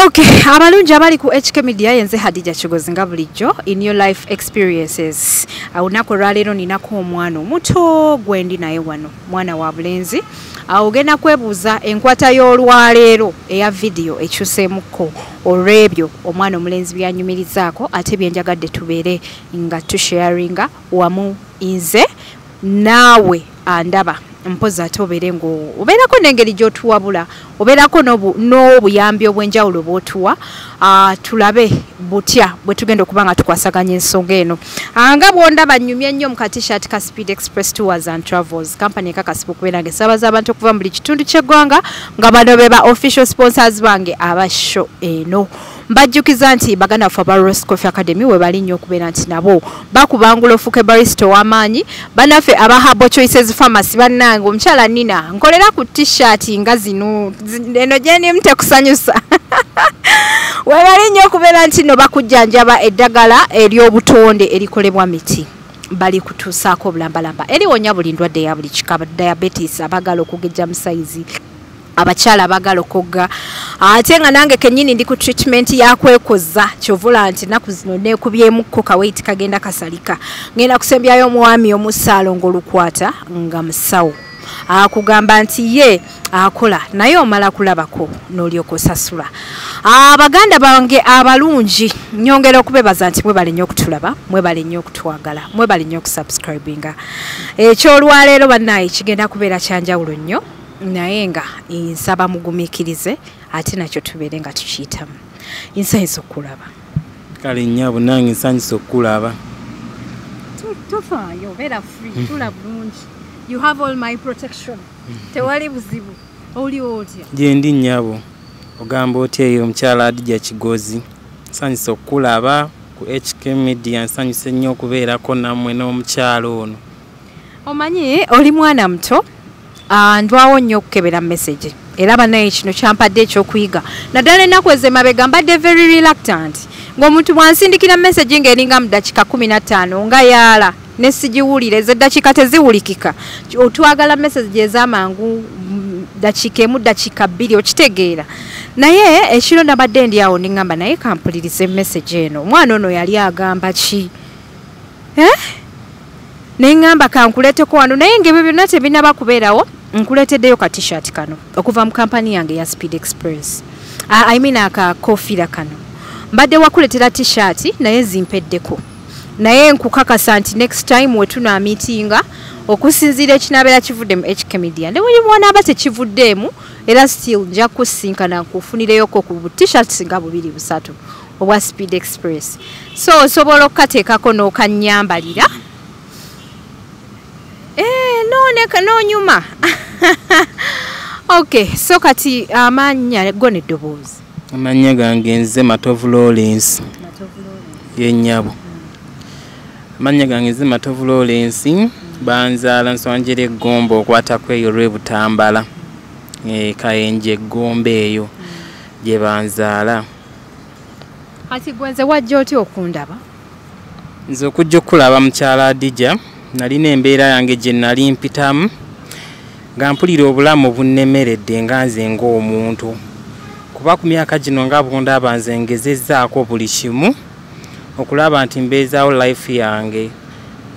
Okay, abalungi abali ku HK Media yenze Hadija Kigozi nga bulijjo in your life experiences. Awunako lwaleero ninako omwana omuto gwendi naye wano, mwana wa bulenzi. Ogenda kwebuuza enkwata y'olwaleero eya video ekyuseemuko olw'ebyo omwana omulenzi byanyumirizaako ate byenjagadde tubeere nga tusharinga wamu nze naawe andaba. Mpoza ate obeere obeerako n'engeri gy'otuwabula obeerako n'obuyambi obw'enjawulo bw'otuwa tulabe butya bwe tugenda okuba nga tukwasaganya ensonga eno nga bw'ondaba nnyumya nnyo mu katishaati ka Speed Express Tours and Travels company ekakasiba okubeera nga esaabaza abantu okuva mu buli kitundu ky'eggwanga nga bano be ba official sponsors bange aba show eno. Mbajjukiza nti baganda baffe aba Ross Coffee Academy we bali nnyo okubeera nti nabo bakubangula ofuuke barista ow'amaanyi banaffe aba Herbal Choices Pharmacy bannange omukyala Nina nkolera ku t-shirt nga zino eno gyenimu tekusanyusa we bali nnyo okubeera nti no bakujjanjaba eddagala ery'obutonde erikolebwa miti bali kutuusaako obulambalamba eriwonya buli ndwadde ya buli kika diabetes abagala okugejja musaizi abakyala abagala okogga ate nga nange kennyini ndi ku treatment yakwekoza kyovula nti naku zino neekubyemukko kaweight kagenda kasalika ngenda kusembyayo omwami omusaalo ng'olukwata nga musawo akugamba nti ye akola naye omala kulabako n'olyoka osasula. Abaganda bange abalungi nyongera okubebaza nti mwebale nnyo okutulaba mwebale nnyo okutwagala mwebale nnyo okusubscribinga ekyolwaleero bannaye kigenda kubeera kyanjawulo nnyo naye nga nsaba mugumiikirize ate nakyo tubeere nga tukiyitamu. Nsanyusa okulaba kale nnyabo nange nsanyusa okulaba tofaayo obeera free tula bulungi. You have all my protection. Tewali buzibu. Oli otya? Gyendi nnyabo ogamba otya eyo omukyala Hadija Kigozi nsanyusa okulaba ku HK Media nsanyusa nnyo okubeerako nammwe n'omukyala ono. Omanyi oli mwana muto ndwawo nnyo okukebera message era banaye kino kyampadde ekyokuyiga naddala ennaku ez'emabega mbadde very reluctant ng'omuntu bwansindikira message ng'eringa mu ddakiika 15 nga yaala ne sigiwulire ez'eddakiika teziwulikika otwagala message ez'amangu ddakiika emu ddakiika 2 okitegeera naye ekiro nabadde ndi awo neŋŋamba naye kampulirize message eno omwana ono yali agamba ki neŋŋamba kankuleeteko wano naye ng'ebyo byonna tebinaba kubeerawo nkuleeteddeyo ka t-shirt kano okuva mu kampani yange ya Speed Express I mean aka kofira kano mbadde wakuleetera t-shirt naye zimpeddeko naye nkukakasa nti next time we tunaamitinga okusinziira ekinabeera kivudde mu HK Media ne bw'oba aba tekivuddeemu era still nja kusinkana nkufunireyoko ku t-shirts nga 2-3 obwa Speed Express so osobola okukateekako n'okanyambalira no nyuma. Okay, so kati amanya go neddoboozi. Amanya gange nze Matovu Lawrence. Yennyabo. Amanya gange nze Matovu Lawrence banzaala nswanjere Gombo okwata kweyo lw'Ebutambala. Kayenje Gombe eyo gye banzaala. Kati gwenze wajja otya okundaba? Nze okujja okulaba mukyala Hadija nalina embeera yange gye nali mpitamu nga mpulira obulamu bunnemeredde nga nze ng'omuntu kuba ku myaka gino nga bwondaba nze ngezezzaako buli kimu okulaba nti mbeezaawo life yange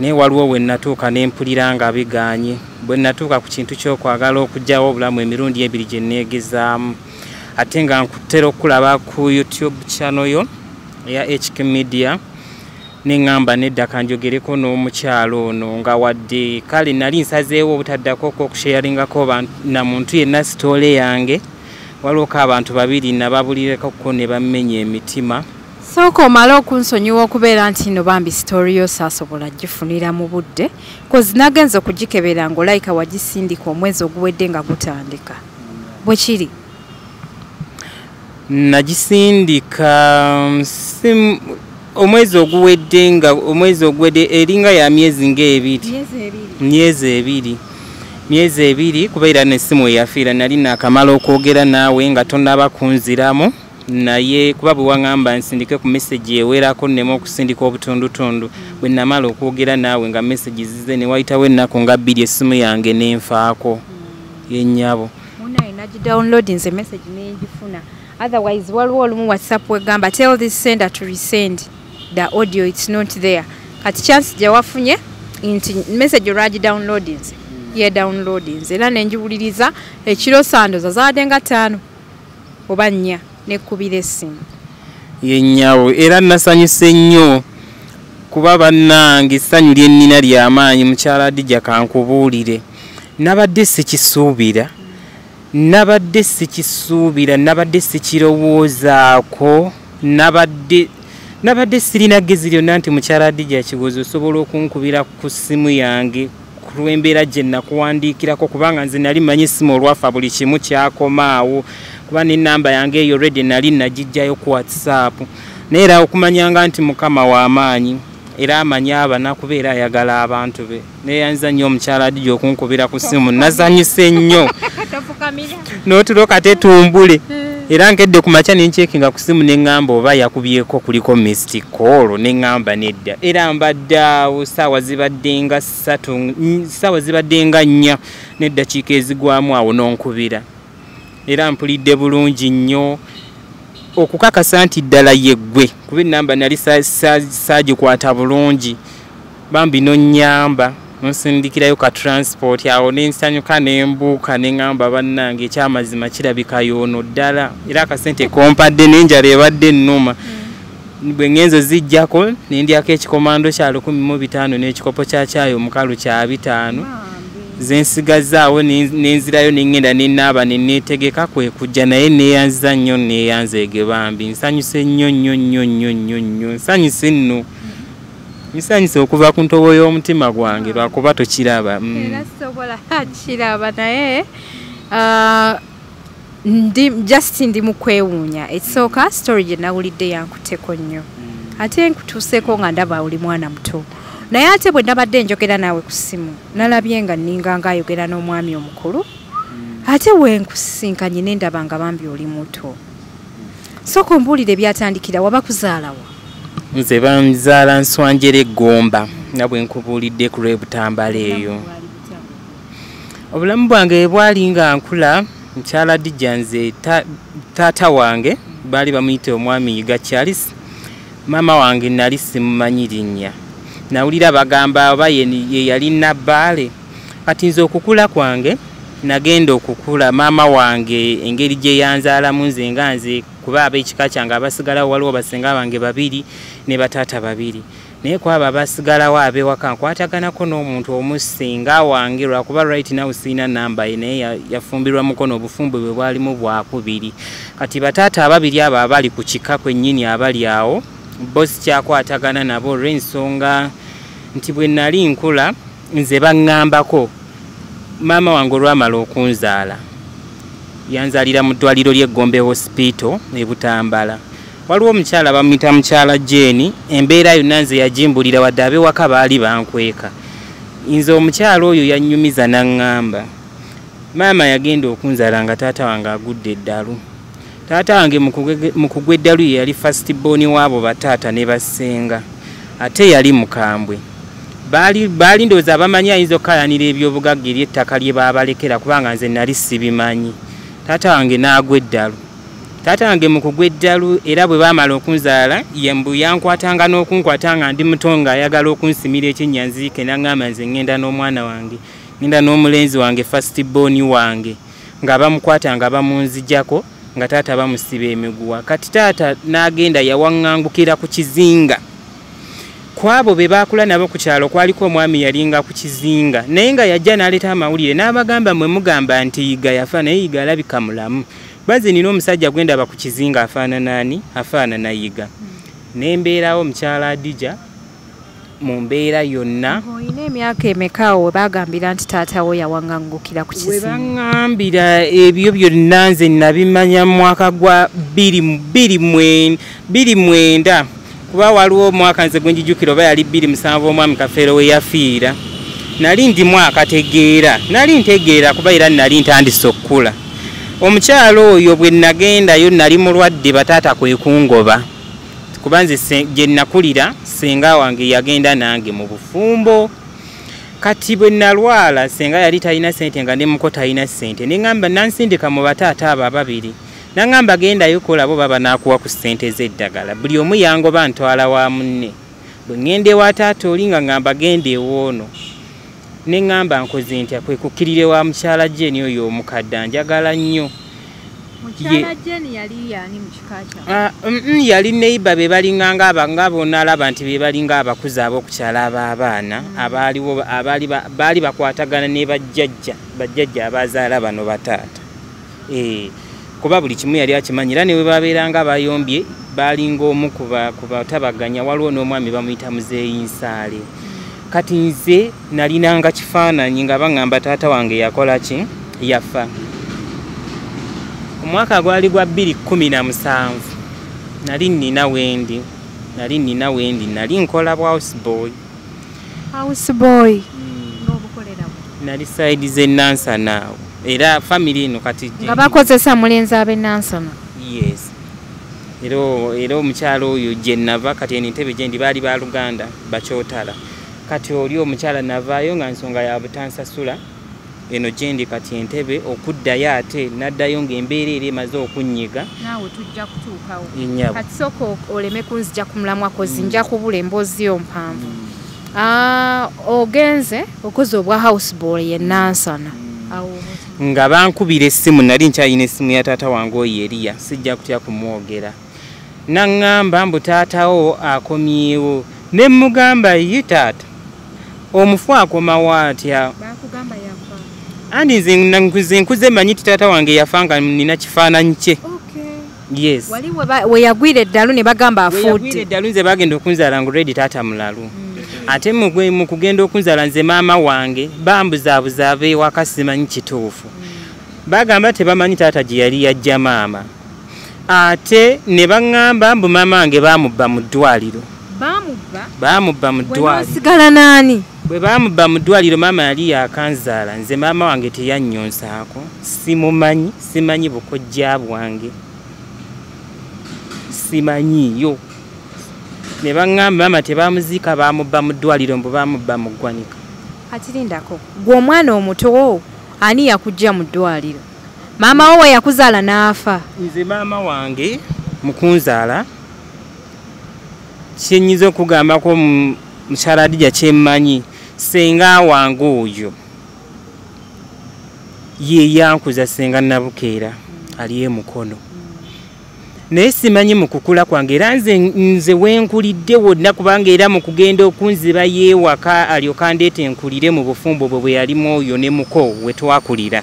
naye waliwo we natuuka ne mpulira nga biganye bwe natuuka ku kintu ky'okwagala okugyawo obulamu emirundi 2 gye neegezaamu ate nga nkutera okulaba ku YouTube channel yo eya HK Media neŋŋamba nedda kanjogereko n'omukyalo ono nga wadde kale nali nsazeewo obutaddako okusharingako na muntu yenna sitoole yange waliwo abantu 2 nababulireko ne bammenya emitima sooka omala okunsonyiwa okubeera nti no bambi story yo saasobola gifunira mu budde kozi nagenza okugikebera ng'olayika wagisindika omwezi oguwedde nga gutandika bwe kiri nagisindika omwezi oguwedde eringa ya myezi ebiri kubeera n'essimu eyafiira nali naakamala okwogera naawe nga tonnaba kunziramu naye kuba bwe waŋŋamba nsindike ku message ewerako nnema okusindika obutundutundu bwe namala okwogera naawe nga message zize ne wayitawo ennaku nga 2 essimu yange n'enfaako yennyabo munaye nagidownload nze message n'engifuna otherwise waliwo olumu WhatsApp wegamba tell this sender to resend the audio, it's not there. Kati chance jawafunye inti message olwagi downloadings ye downloadings era nenjiwuliriza ekiro sandoza zaade nga 5 oba 4 nekubira essimu yenyawo era nasanyuse nnyo kuba bannange essanyu lyennina ly'amaanyi mukyala Adija kankubuulire nabadde sikisuubira nabadde sikirowoozaako nabadde sirina ggezi lyonna nti mukyala Adija Kigozi osobola okunkubira ku ssimu yange ku lw'embeera gye nakuwandiikirako kubanga nze nali manyi essimu olwafa buli kimu kyakomaawo kuba n'ennamba yange eyo already nali nagijjayo ku WhatsApp naye era okumanyanga nti mukama w'amaanyi era amanyi abanaku beera ayagala abantu be neeyanza nnyo omukyala Adija okunkubira ku ssimu nazanyuse nnyo n'otulo kate tumbule era nkedde ku makya nencekinga ku ssimu neŋŋamba oba yakubyeko kuliko missed call neŋŋamba nedda era mbadde awo ssaawa zibadde nga 4 n'eddakiika ezigwamu awo n'onkubira era mpulidde bulungi nnyo okukakasa nti ddala yeggwe kuba ennamba nali saagikwata bulungi bambi nonnyamba nonsindikirayo ka transport awo nensanyuka nembuuka neŋŋamba bannange ekyamazima kirabika yoono ddala era akasente kompadde n'enjala ebadde ennuma bwe ngenzo zijjako nendyako ekikomando kya 15 n'ekikopo kya caayi omukalu kya 5 zensigazaawo nenzirayo neŋŋenda nennaaba neneetegeka kwe kujja naye neeyanza nnyo neeyanzeege bambi nsanyuse nnyo nsanyuse nno nsanyuse okuva ku ntobo y'omutima gwange lwakuba tokiraba era sobola kiraba naye ndi mu kwewuunya ekisooka story gye nawulidde yankuteko nnyo ate nkutuuseeko nga ndaba oli mwana muto naye ate bwe nabadde njogera naawe ku ssimu nalabye nga nninga ayogera n'omwami omukulu ate wenkusinkanye nendaba nga bambi oli muto sooka ombuulire byatandikira waba kuzaalawa nze banzaala Nswanjera Eggomba nga bwe nkubuulidde ku lw'ebutambala eyo obulamu bwange bwali nga nkula mukyala Adija nze taata wange baali bamuyite omwami Yiga Charles maama wange nali simumanyi linnya nawulira bagamba oba ye yali Nabbaale kati nze okukula kwange nagenda okukula maama wange engeri gye yanzaalamu nze nga nze kuba ab'ekika kyange abasigalawo waliwo basenga bange 2 ne bataata 2 naye kwabo abasigalawo ab'ewaka nkwataganako n'omuntu omusinga wange lwakuba right now siina namba ye naye yafumbirwa mukono obufumbo bwe bwalimu bwakubiri kati bataata 2 abo abali ku kika kwennyini abali awo bosi kyakwatagana nabo olw'ensonga nti bwe nali nkula nze baŋŋambako maama wange olwamala okunzaala yanzaalira mu ddwaliro ly'Eggombe hospital e Butambala waliwo omukyala bamuyita mukyala Jeeni embeera yonna nze yagimbulira wadde ab'ewaka baali bankweka nze omukyala oyo yannyumiza n'aŋŋamba maama yagenda okunzaala nga taata wange agudde eddalu taata wange mu kugwa eddalu ye yali first born waabo bataata ne basenga ate yali mukambwe baali ndowooza abamanyi ayinza okukalanira ebyobugagga ery'ettaka lye baabalekera kubanga nze nali sibimanyi taata wange n'agwa eddalu taata wange mu kugwa eddalu era bwe baamala okunzaala yembu yankwatanga n'okunkwata nga ndi muto nga ayagala okunsimira ekinnyanziike n'aŋŋamba nze ŋŋenda n'omwana wange ŋŋenda n'omulenzi wange first born wange nga bamukwata nga bamunzijjako nga taata bamusiba emiguwa kati taata n'agenda yawaŋŋangukira ku kizinga kwabo be baakula nabo ku kyalo kwaliko omwami yalinga ku kizinga naye nga yajja n'aleeta amawulire n'abagamba mwe mugamba nti Yiga yafa naye Yiga alabika mulamu bazi nina omusajja gwendaba ku kizinga afaanana ani afaanana Yiga n'embeerawo mukyala Adija mu mbeera yonna olina emyaka emekaawo bagambira nti taata we yawaŋŋangukira ku kizinga we baŋŋambira ebyo byonna nze nabimanya mu mwaka gwa 2009 kuba waliwo omwaka nze gwe njijukira oba yali 2007 omwami Kafeero we yafiira nali ndi mwaka nali ntegeera kuba era nali ntandise okkula omukyalo oyo bwe nagendayo nali mulwadde bataata kwe kungoba kuba nze gye nakulira senga wange yagenda nange mu bufumbo kati bwe nalwala senga yali talina ssente nga ne muko talina ssente neŋŋamba nansindika mu bataata abo 2 nangamba gendayo kola bo baba nakuwa ku ssente z'eddagala buli omu yango bantwala wa munne bwe ngende wa taata oli nga ngamba gende ewoono ne ngamba nkoze ntya kwe kukkirire wa mukyala Jeni oyo omukadde njagala nnyo mukyala Jeni yali yani mukikacha yali neiba be balinganga abanga bonna alaba nti be balinga abakuza abokukyala abaana abaali bakwatagana ne bajjajja abazaala bano bataata kuba buli kimu yali akimanyira ne bwe babeeranga bayombye balinga omu kubatabaganya waliwo n'omwami bamuyita Muzeeyi Nsaale kati nze nalinanga kifaananyi nga baŋŋamba taata wange yakola ki yafa omwaka gwali gwa 2017 nali nnina wendi nali nkola bwa houseboy nali saidi z'Enansana era family eno kati nga bakozesa mulenzi ab'Enansana yes era omukyala oyo gye nava kati entebe gye ndi baali baluganda bakyotala kati oli omukyala navaayo nga nsonga ya butansasula eno gyendi kati entebe okuddayo ate naddayo ng'embeera era emaze okunyiga naawe tujja kutuukawo ennyabo kati sooka oleme kunzija ku mulamwa kozi nja kubula emboozi yo mpanvu ogenze okoze obwa houseboy ye Nansana nga bankubira essimu nali nkyayina essimu ya taata wange oyo Eriya sijja kutya kumwogera naŋŋamba mbu taatawo akomyewo ne mugamba ye taata omufu akomawo atya bakugamba yafa andi nze nkuze manyi ti taata wange yafa nga nina kifaananyi kye yes wali we yagwira eddalu ne bagamba afuudde yagwira eddalu nze bagenda okunzaala ngu redi taata mulalu ate mu kugenda okunzaala nze maama wange bambuzaabuza ab'ewaka simanyi kituufu bagamba tebamanyi taata gye yali yajja maama ate ne baŋŋamba mbu maama wange baamubba mu ddwaliro baamubba mu ddwaliro sigala naani bwe baamubba mu ddwaliro maama yali yakanzaala nze maama wange teyanyonsaako simanyi bukojja bwange simanyiyo ne baŋŋamba maama tebamuziika baamubba mu ddwaliro mbu baamubba mu ggwanika atirindako gwe omwana omuto ani yakujja mu ddwaliro maama wo we yakuzaala n'afa nze maama wange mukunzaala kyenyiza okugambako mukyala Adija kyemmanyi senga wange oyo ye yankuza senga Nabukeera ali emukono naye simanyi mu kukula kwange era nze wenkulidde wonna kubanga era mu kugenda okunziba yeewaka alyoka ndeeta enkulire mu bufumbo bwe yalimu oyo ne muko we twakulira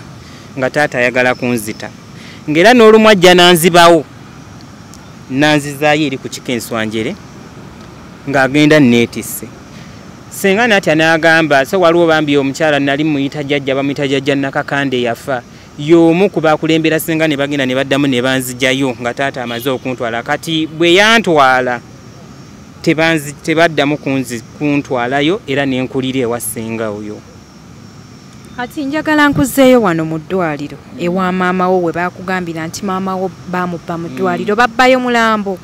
nga taata ayagala kunzita ng'era n'olumu ajja nanzibawo nanzizaayo eri ku kikenswanjere ng'agenda neetisse senga natya n'agamba so waliwo bambi omukyala nali muyita jjajja bamuyita jjajja Nakakande yafa y'omu ku baakulembera senga ne bagenda ne baddamu ne banzijayo nga taata amaze okuntwala kati bwe yantwala tebaddamu kuntwalayo era nenkulira ewa senga oyo kati njagala nkuzeeyo wano mu ddwaliro ewa maama wo we baakugambira nti maama wo baamubba mu ddwaliro babbayo mulambo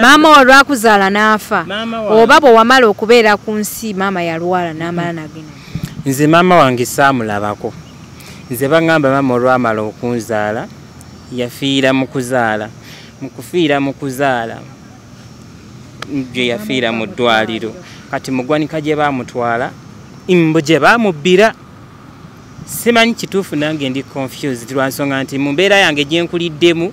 maama wo lwakuzaala n'afa oba bwe wamala okubeera ku nsi maama yalwala n'amala nagenda nze maama wange saamulabako nze baŋŋamba maama olwamala okunzaala yafiira mu kuzaala mu kufiira mu kuzaala gye yafiira mu ddwaliro kati mu ggwanika gye baamutwala mbu gye baamubbira simanyi kituufu nange ndi confused lwansonga nti mu mbeera yange gye nkuliddemu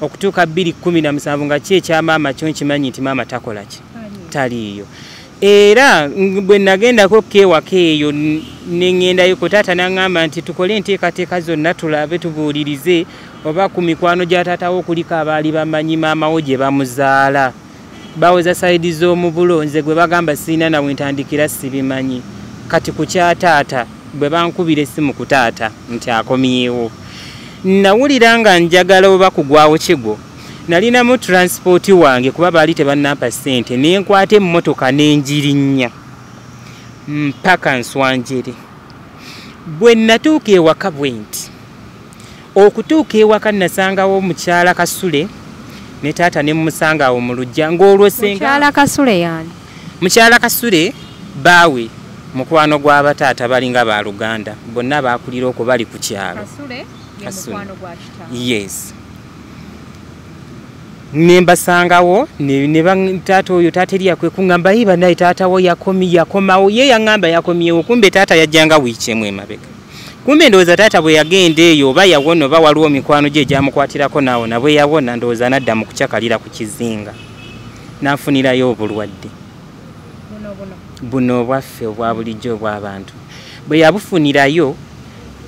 okutuuka 2017 nga ki ekyamaama kyo nkimanyi nti maama takola ki taliiyo era bwe nagendako kewaka eyo neŋŋendayo ko taata naŋŋamba nti tukole enteekateeka zonna tulabe tubuulirize oba ku mikwano gya taatawo kuliko abaali bamanyi maama wo gye bamuzaala baweza sayidi z'omu bulonze gwe bagamba sirina nawe ntandikira sibimanyi kati ku kya taata bwe bankubira essimu ku taata nti akomyewo nawulira nga njagala oba kugwawo kigo nalinamu transport wange kuba baali tebannampa ssente nenkwata emmotoka n'enjirinnya mpaka Nswanjere bwe natuuka ewaka bwe nti okutuuka ewaka nasangawo mukyala Kasule ne taata ne musangawo mu lujja ng'olwo senga mukyala Kasule yani mukyala Kasule baawe mukwano gw'abataata balinga ba Luganda bonna baakulira okwo bali ku kyalo Kasule ye mukwano gwa kitaawe yes nembasangawo ne taata oyo taata eri yakwe kuŋŋamba iba naye taata wo yakomawo ye yaŋŋamba yakomyewo kumbe taata yajjanga wiiki emu emabega kumbe ndowooza taata bwe yagenda eyo oba yawona oba waliwo mikwano gye gyamukwatirako naawo nabwe yawona ndowooza nadda mu kucakalira ku kizinga n'afunirayo obulwadde buno obwaffe obwa bulijjo obw'abantu bwe yabufunirayo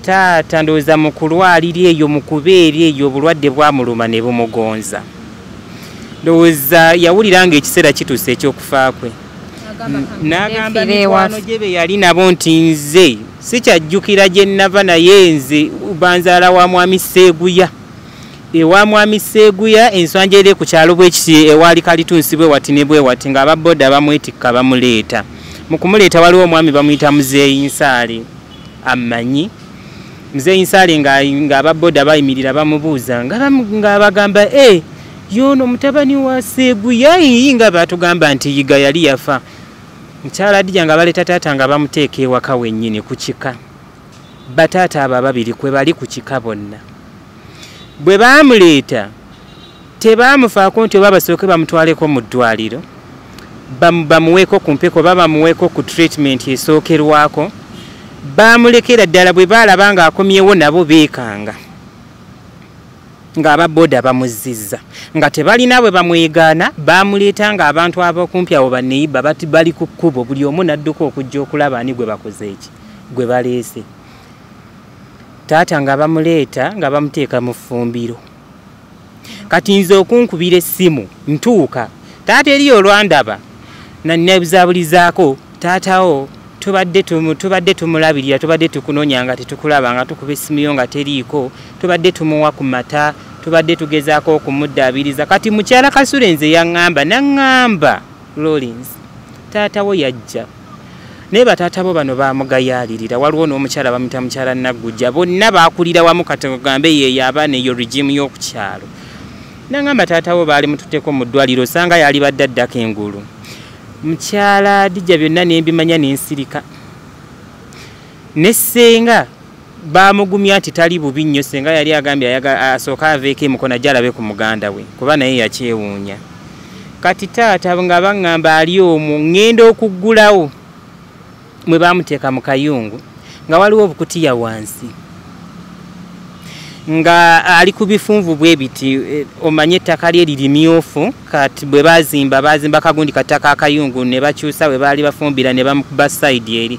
taata ndowooza mu kulwalira eyo mu kubeera eyo obulwadde bwamuluma ne bumugonza ndowooza yawulira ng'ekiseera kituuse ekyokufa kwe n'agamba mikwano gye be yali nabo nti nze sikyajjukira gye nnava naye nze banzaala wa mwami Seeguya ewa mwami Seeguya enswanja eri ku kyalo bwekiti ewaali Kalitunsi bwe wati ne bwe wati ng'ababooda bamwetikka bamuleeta mu kumuleeta waliwo omwami bamuyita Muzeeyi Nsaale amanyi Muzeeyi Nsaale ng'ababooda bayimirira bamubuuza ng'abagamba yono mutabani wa Seeguya nga batugamba nti yiga yali yafa mukyala Adija nga baleeta taata nga bamuteeka ewaka wennyini ku kika bataata abo ababiri kwe bali ku kika bonna bwe baamuleeta tebaamufaako nti oba basooke bamutwaleko mu ddwaliro bamuweeko ku mpeko oba bamuweeko ku treatment esookerwako baamulekera ddala bwe baalaba ng'akomyewo nabo beekanga ng'ababooda bamuzizza nga tebalina bwe bamwegaana baamuleeta ng'abantu ab'okumpi awo banneyiba bali ku kkubo buli omu n'adduka okujja okulaba ani gwe bakoze eki gwe baleese taata nga bamuleeta nga bamuteeka mu ffumbiro kati nze okunkubira essimu ntuuka taata eri olwandaba nannebuzabulizaako taatawo tubadde tumulabirira tubadde tukunoonya nga tetukulaba nga tukuba essimu yo nga teriiko tubadde tumuwa ku mata tubadde tugezaako okumuddaabiriza kati mukyala Kasule nze yaŋŋamba naŋŋamba Lawrence taatawo yajja naye bataata bo bano baamugayaalirira waliwo n'omukyala bamuyita mukyala Naggujja bonna baakulira wamu kati ogambe yeeyo abaana eyo regimu y'okukyalo naŋŋamba taatawo baali mututteko mu ddwaliro osanga yali badde addako engulu mukyala Adija byonna nembimanya nensirika ne ssenga baamugumya nti tali bubi nnyo senga yali agambye asooka aveeko emukono ajja alabe ku muganda we kuba naye yakyewuunya kati taata nga baŋŋamba ali omwo ŋŋenda okuggulawo mwe baamuteeka mu kayungu nga waliwo obukutiya wansi nga ali ku bifunvu bwe biti omanye ettaka lye lirimyofu kati bwe bazimba kagundi kataka akayungu ne bakyusa bwe baali bafumbira ne bamukuba side eri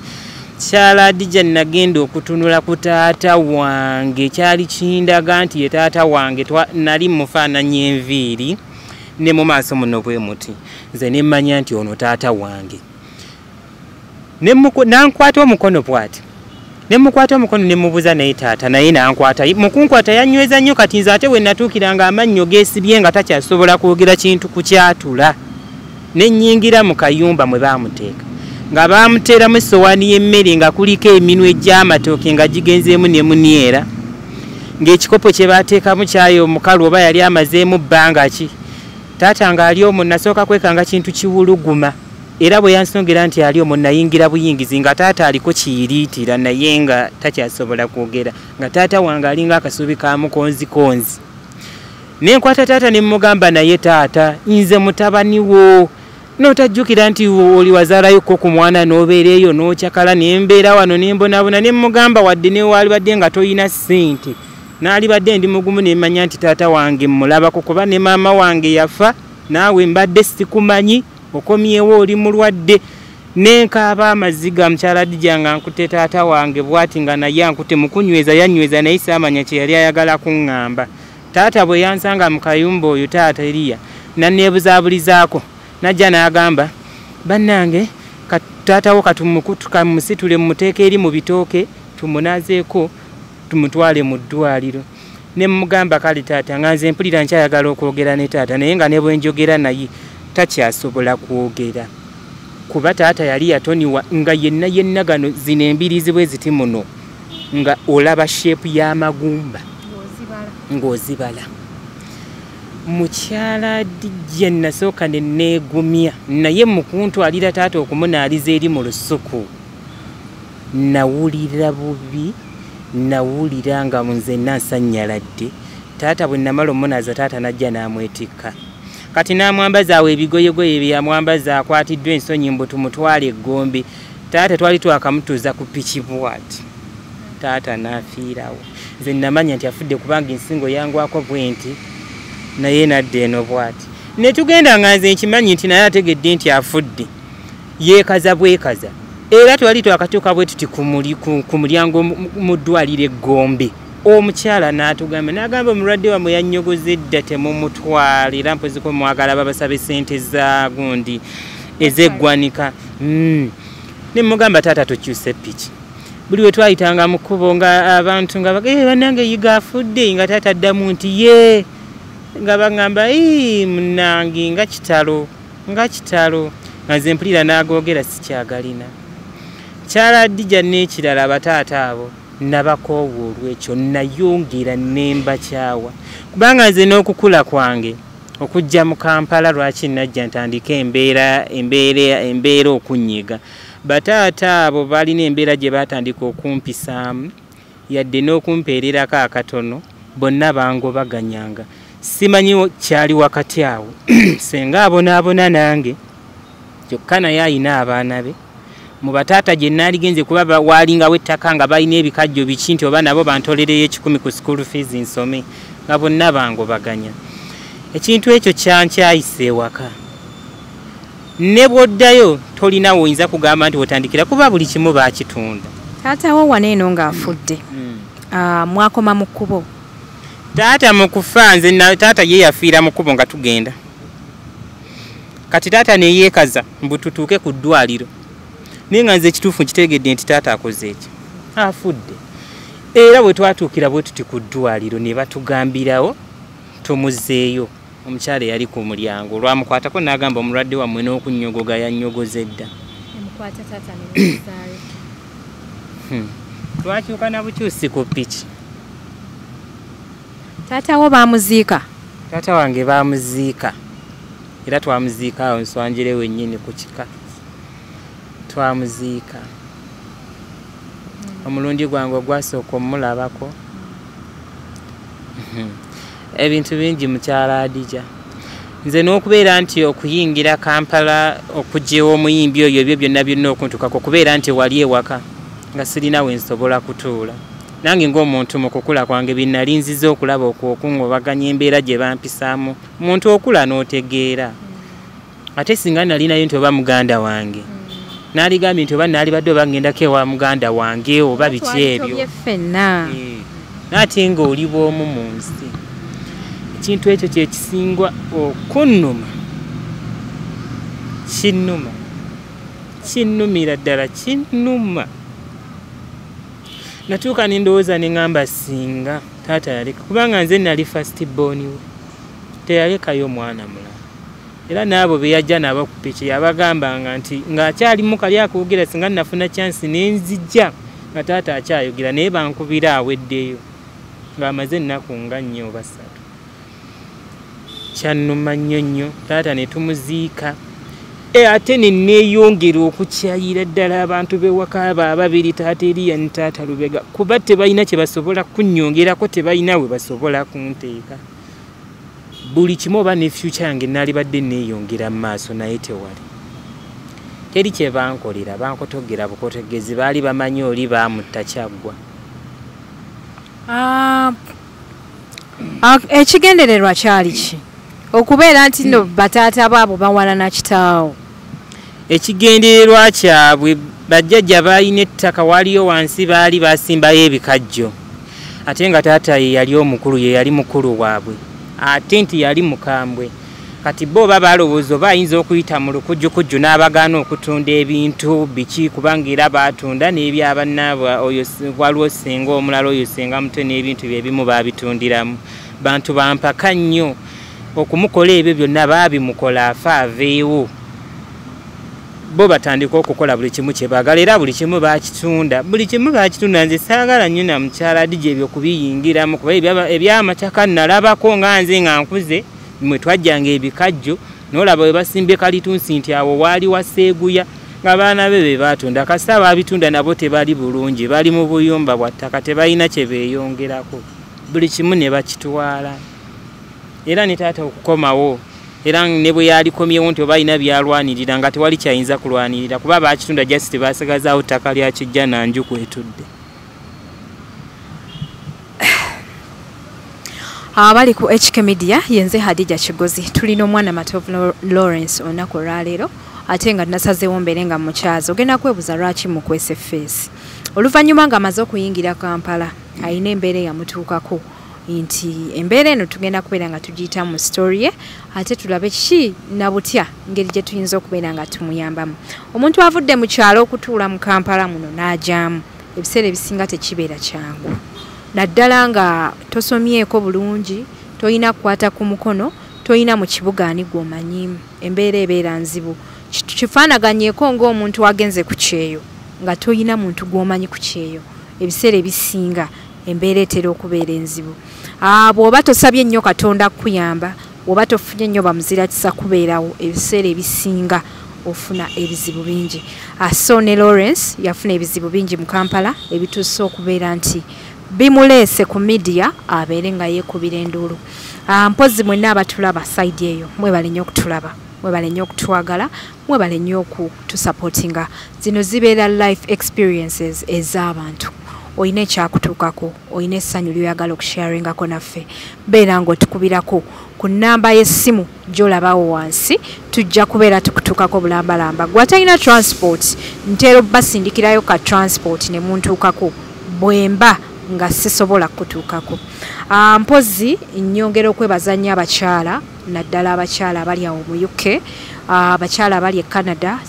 kyala Adija nagenda okutunula ku taata wange kyali kindaga nti ye taata wange nali mufaananya enviiri ne mu maaso muno bwe muti nze ne mmanya nti ono taata wange nankwata omukono bw'ati ne mukwata omukono ne mubuza naye taata naye nankwata mukunkwata yanyweza nnyo kati nze ate we natuukiranga amannyo geesibye nga takyasobola kwogera kintu ku kyatula ne nnyingira mu kayumba mwe baamuteeka nga baamuteeramu essowaani y'emmere nga kuliko eminwe gy'amatooke nga gigenzeemu ne muniera ng'ekikopo kye baateekamu kyayo omukalu oba yali amazeemu bbanga ki taata ng'ali omwo nasooka kwekanga kintu kiwuluguma era bwe yansongera nti ali omwo nayingira buyingizi nga taata aliko kiyiriitira naye nga takyasobola kwogera nga taata wange alinga akasubi ka mukonzikonzi nenkwata taata ne mmugamba naye taata nze mutabani wo n'otajjukira nti oli wazaalayokko ku mwana n'obeera eyo n'okyakala nembeera wano nembonabona ne mmugamba wadde newaali badde nga toyina ssente naali badde ndi mugumu nemmanya nti taata wange mmulabako kuba ne maama wange yafa naawe mbadde sikumanyi okomyewo oli mulwadde nenkaaba amaziga mukyala Adija nga nkute taata wange bwati nga naye ankute mukunyweza yanyweza naye saamanya kye yali ayagala kuŋŋamba taata bwe yansanga mu kayumba oyo taata Eriya nanneebuzaabulizaako najja n'agamba bannange taatawo katumusitule mumuteeka eri mu bitooke tumunazeeko tumutwale mu ddwaliro ne mmugamba kale taata nga nze mpulira nkyayagala okwogera ne taata naye nga ne bwe njogera naye takyasobola kwogera kuba taata yali yatoniwa nga yenna gano zino embirizi bwe ziti muno nga olaba sheepu y'amagumba ng'ozibala mukyala Adija nasooka ne neegumya naye mukuntwalira taata okumunaaliza eri mu lusuku nawulira bubi nawulira nga nze nansanyaladde taata bwe namala omunaaza taata najja n'amwetikka kati namwambaza awo ebigoyegoye byamwambaza akwatiddwa ensonyi mbu tumutwale eggombe. Taata twali twakamutuuza ku piki bwati, taata n'afiirawo. Nze namanya nti afudde kubanga ensingo yangwako bwenti naye nadde eno bwati. Ne tugenda nga nze nkimanyi nti naye ategedde nti afudde yeekaza bwekaza. Era twali twakatuuka bwe tuti ku mulyango mu ddwaliro eggombe. Omukyala n'agamba omulwadde wamwe yannyogoze edda temumutwala era mpozi ko mwagala babasabe ssente za gundi ez'eggwanika. Ne mugamba taata tokyuse piki. Buli we twayitanga mu kkubo nga abantu nga bannange yiga afudde nga taata addamu nti ye nga bagamba munnange nga kitalo nga nze mpulira n'agoogera sikyagalina. Kyala Adija n'ekirala bataata abo nabakoowa olwekyo nayongera nemba kyawa kubanga nze n'okukula kwange okujja mu Kampala lwaki najja ntandika embeera okunyiga. Bataata abo balina embeera gye batandika okumpisaamu yadde n'okumpeererako akatono bonna bangobaganyanga. Simanyi kyali wakati awo senga abonaabona nange kyokka naye ayina abaana be. Mu bataata gye naaligenze kuba waalingawo ettaka nga balina ebikajjo biki nti oba nabo bantolereyo 10 ku school fees nsome nga bonna bangobaganya. Ekintu ekyo kyankyayise ewaka. Ne bw'oddayo tolina woyinza kugamba nti otandikira kuba buli kimu baakitunda. Taata wo wane eno ng'afudde mwakoma mu kkubo? Taata mu kufa nze taata ye yafiira mu kkubo nga tugenda. Kati taata ne yeekaza mbu tutuuke ku ddwaliro. Naye nga nze ekituufu nkitegedde nti taata akoze eki afudde. Era bwe twatuukira bwe tuti ku ddwaliro ne batugambirawo tumuzeeyo. Omukyala yali ku mulyango lwamukwatako n'agamba omulwadde wammwe n'okunnyogoga yannyogoze dda. Emukwata taata ne muzaayo. Twakyuka na bukyusi ku piki. Taata wo baamuziika? Taata wange baamuziika. Era twamuziika awo Nswanjire wennyini ku kika. Twamuziika. Omulundi gwange ogwasooka omulabako. Ebintu bingi mukyala Adija. Nze n'okubeera nti okuyingira Kampala okujja Omuyimbi oyo ebyo byonna byonna okuntukako okubeera nti wali ewaka nga sirina we nsobola kutuula. Nange ng'omuntu mu kukula kwange binali nziza okulaba okungobaganya embeera gye bampisaamu. Muntu okula n'otegeera. Ate singa nalinayo nti oba muganda wange. Naligambye nti oba naali badde oba ngendako ewa muganda wange oba biki ebyo. Naate ng'oli bw'omu mu nsi. Ekintu ekyo kye kisingwa okunnuma. Kinnuma. Kinnumira ddala kinnuma. Natuuka ne ndowooza ne ngamba singa taata yaleka kubanga nze nali first born we. Teyalekayo mwana mulala. Era n'abo be yajja nabo ku piki yabagambanga nti ng'akyali mu kali akuwugira singa nafuna chance ne nzijja nga taata akyayogera naye bankubira aweddeyo ng'amaze ennaku nga 4 oba 3. Kyannuma nnyo taata ne tumuziika. Ate ne neeyongera okukyayira ddala abantu b'ewaka ababiri taata Eriya ne taata Lubega kuba tebalina kye basobola kunnyongerako tebalina we basobola kunteeka. Buli kimu oba ne future yange naali badde neeyongera mu maaso naye tewali. Teri kye bankolera bankotogera bukotegezi baali bamanyi oli baamutta kyaggwa. Ekigendererwa kyali ki? Okubeera nti no bataata baabo bawalana kitaawo. Ekigendererwa kyabwe bajjajja balina ettaka waliyo wansi baali basimbayo ebikajjo. Ate nga taata ye yali omukulu ye yali mukulu waabwe. Ate nti yali mukambwe. Kati bo balowooza oba ayinza okuyita mu lukujjukujju n'abagaana okutunda ebintu biki kubanga era baatunda n'ebyabannaabwe oyo waliwo senga omulala oyo senga mutwe n'ebintu byebimu baabitundiramu. Bantu bampaka nnyo okumukola ebyo byonna baabimukola afa aveewo. Bo batandika okukola buli kimu kye baagala era buli kimu baakitunda. Buli kimu baakitunda nze saagala nnyo na mukyala Adija ebyo kubiyingiramu kuba eby'amataka nalabako nga nze nga nkuze mwe twajjanga ebikajjo n'olaba we basimbye kalitunsi nti awo waali waseeguya nga baana be baatunda kasita baabitunda nabo tebali bulungi bali mu buyumba bwa ttaka tebalina kye beeyongerako buli kimu ne bakitwala. Era ne taata okukomawo era ne bwe yalikomyewo nti oba alina byalwanirira nga tewali kyayinza kulwanirira kuba bakitunda just basigazaawo ttaka lya kijja nanju kwetudde. Abali ku HK Media yenze Hadija Kigozi tulina omwana Matovu Lawrence olunaku olwaleero ate nga nasazeewo mbere nga mukyazi ogenda kwebuuza lwaki mu kwese face oluvannyuma nga amaze okuyingira Kampala ayina embeera yamutuukako nti embeera eno tugenda kubeera nga tugiyita mu story ye ate tulabe kiki na butya ngeri gye tuyinza okubeera nga tumuyambamu. Omuntu avudde mu kyalo okutuula mu Kampala muno n'ajyamu ebiseera ebisinga tekibeera kyangu naddala nga tosomyeko bulungi toyina kukwata ku mukono toyina mu kibuga ani gw'omanyimu embeera ebeera nzibu kifaanaganyeko ng'omuntu agenze ku kyeyo nga toyina muntu gw'omanyi ku kyeyo ebiseera ebisinga embeera etera okubeera enzibu. Bw'oba tosabye nnyo Katonda kukuyamba bw'oba tofunye nnyo bamuzira kisa kubeerawo ebiseera ebisinga ofuna ebizibu bingi. So ne Lawrence yafuna ebizibu bingi mu Kampala ebituuse okubeera nti bimuleese ku media abeere nga yeekubira enduulu. Mpozi mwenna abatulaba side eyo mwebale nnyo okutulaba mwebale nnyo okutwagala mwebale nnyo okutusupportinga. Zino zibeera life experiences ez'abantu oyina ekyakutuukako oyina essanyu lyoyagala okusharingako naffe beera ng'otukubirako ku nnamba y'essimu gy'olabawo wansi tujja kubeera tukutuukako bulambalamba. Gwe atalina transport nteera basindikirayo ka transport ne muntuukako bwemba nga sisobola kutuukako. Mpozi nnyongera okwebaza nnyo abakyala naddala abakyala abali awo mu UK abakyala abali e Canada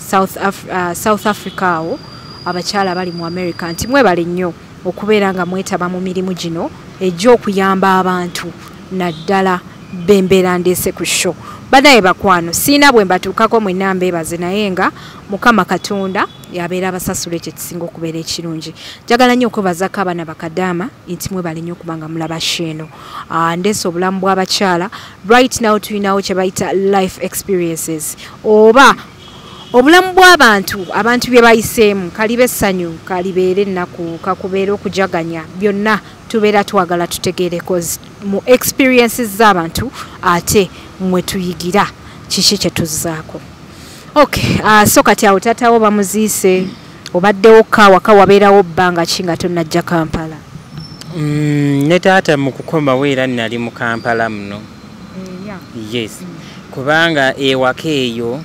South Africa awo abakyala abali mu America nti mwebale nnyo okubeera nga mwetaba mu mirimu gino egy'okuyamba abantu naddala bembeera ndeese ku show. Banaye bakwano siina bwe mbatuukako mwenna mbeebaze naye nga Mukama Katonda yabeera abasasula ekyo kisinga okubeera ekirungi. Njagala nnyo okwebazako abaana bakadaama nti mwebale nnyo okuba nga mulaba sheeno. Ndeese obulamu bw'abakyala right now tulinawo kye bayita life experiences oba obulamu bw'abantu abantu bye bayiseemu kalibe essanyu kalibeere ennaku kakubeera okujaganya byonna tubeera twagala tutegeere mu experiences z'abantu ate mwe tuyigira kiki kye tuzzaako. Okay, so kati awo taatawo bamuziise obaddewo waka wabeerawo bbanga ki nga tonnajja Kampala? Ne taata mu kukomawo era nali mu Kampala muno. Yes, kubanga ewaka eyo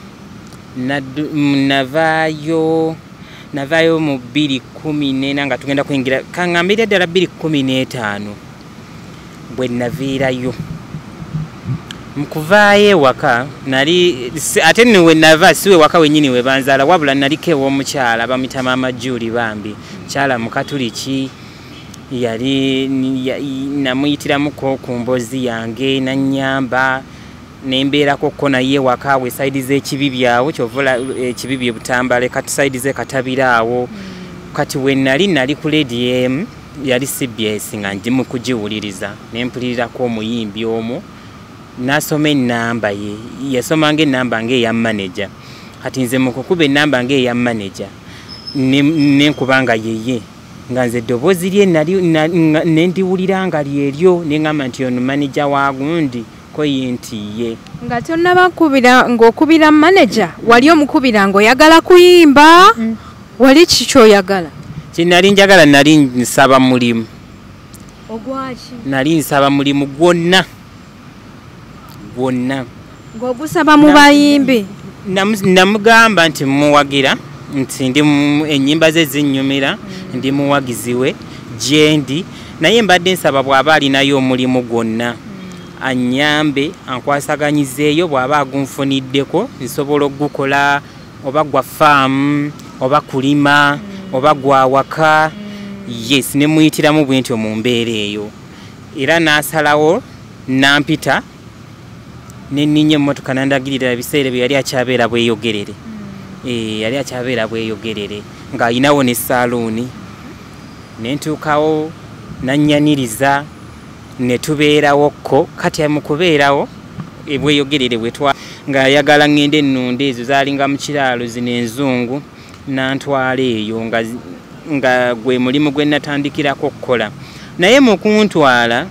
navaayo mu 2014 nga tugenda kuyingira kaŋŋambira ddala 2015 bwe naviirayo. Mukuvaayo ewaka nali ate niwe nava siwe waka wennyini we banzaala wabula naliko ew'omukyala bamuyita Maama Julie Bambi mukyala Mukatuliki yali namuyitiramuko ku mboozi yange nannyamba nembeerako ko naye waka we saidi z'ekibibi awo kyovula ekibibi Butambale kati saidi ze Katabiraawo kati we nali ku Radio yali CBS nga ndi mu kugiwuliriza nempulirirako Omuyimbi omwo nasoma ennamba ye yasomanga ennamba ng'eya manager kati nze mu kukuba ennamba ng'eya manager nenkubanga yeye nga nze eddoboozi lye nendiwulira nga lyeryo neŋŋamba nti ono manager wa gundi koyintiye nga tonnaba ng'okubira manager wali omukubira ng'oyagala kuyimba wali kikyoyagala? Kinali njagala nali nsaba mulimu. Ogwaki? Nali nsaba mulimu gwonna ng'ogusaba mu bayimbi? Namugamba nti muwagira nti ndi ennyimba ze zinnyumira ndi muwagizi we gyendi naye mbadde nsaba bw'aba alinayo omulimu gwonna annyambe ankwasaganyizeeyo bw'aba agunfuniddeko nsobola okugukola oba gwa faamu oba kulima oba gwa waka. Yes, ne muyitiramu bwentyo mu mbeera eyo era n'asalawo nampita nenninnya emmotoka nandagirira ebiseera bye yali akyabeera bweyogerere. Yali akyabeera bweyogerere ng'ayinawo ne saaluuni nentuukawo nannyaniriza ne tubeerawokko kati mu kubeerawo ebweyogerere ng'ayagala ŋŋende ennunda ezo zaalinga mu kiraalo zino enzungu nantwala eyo nga gwe mulimu gwe natandikirako okukola naye mu kuntwala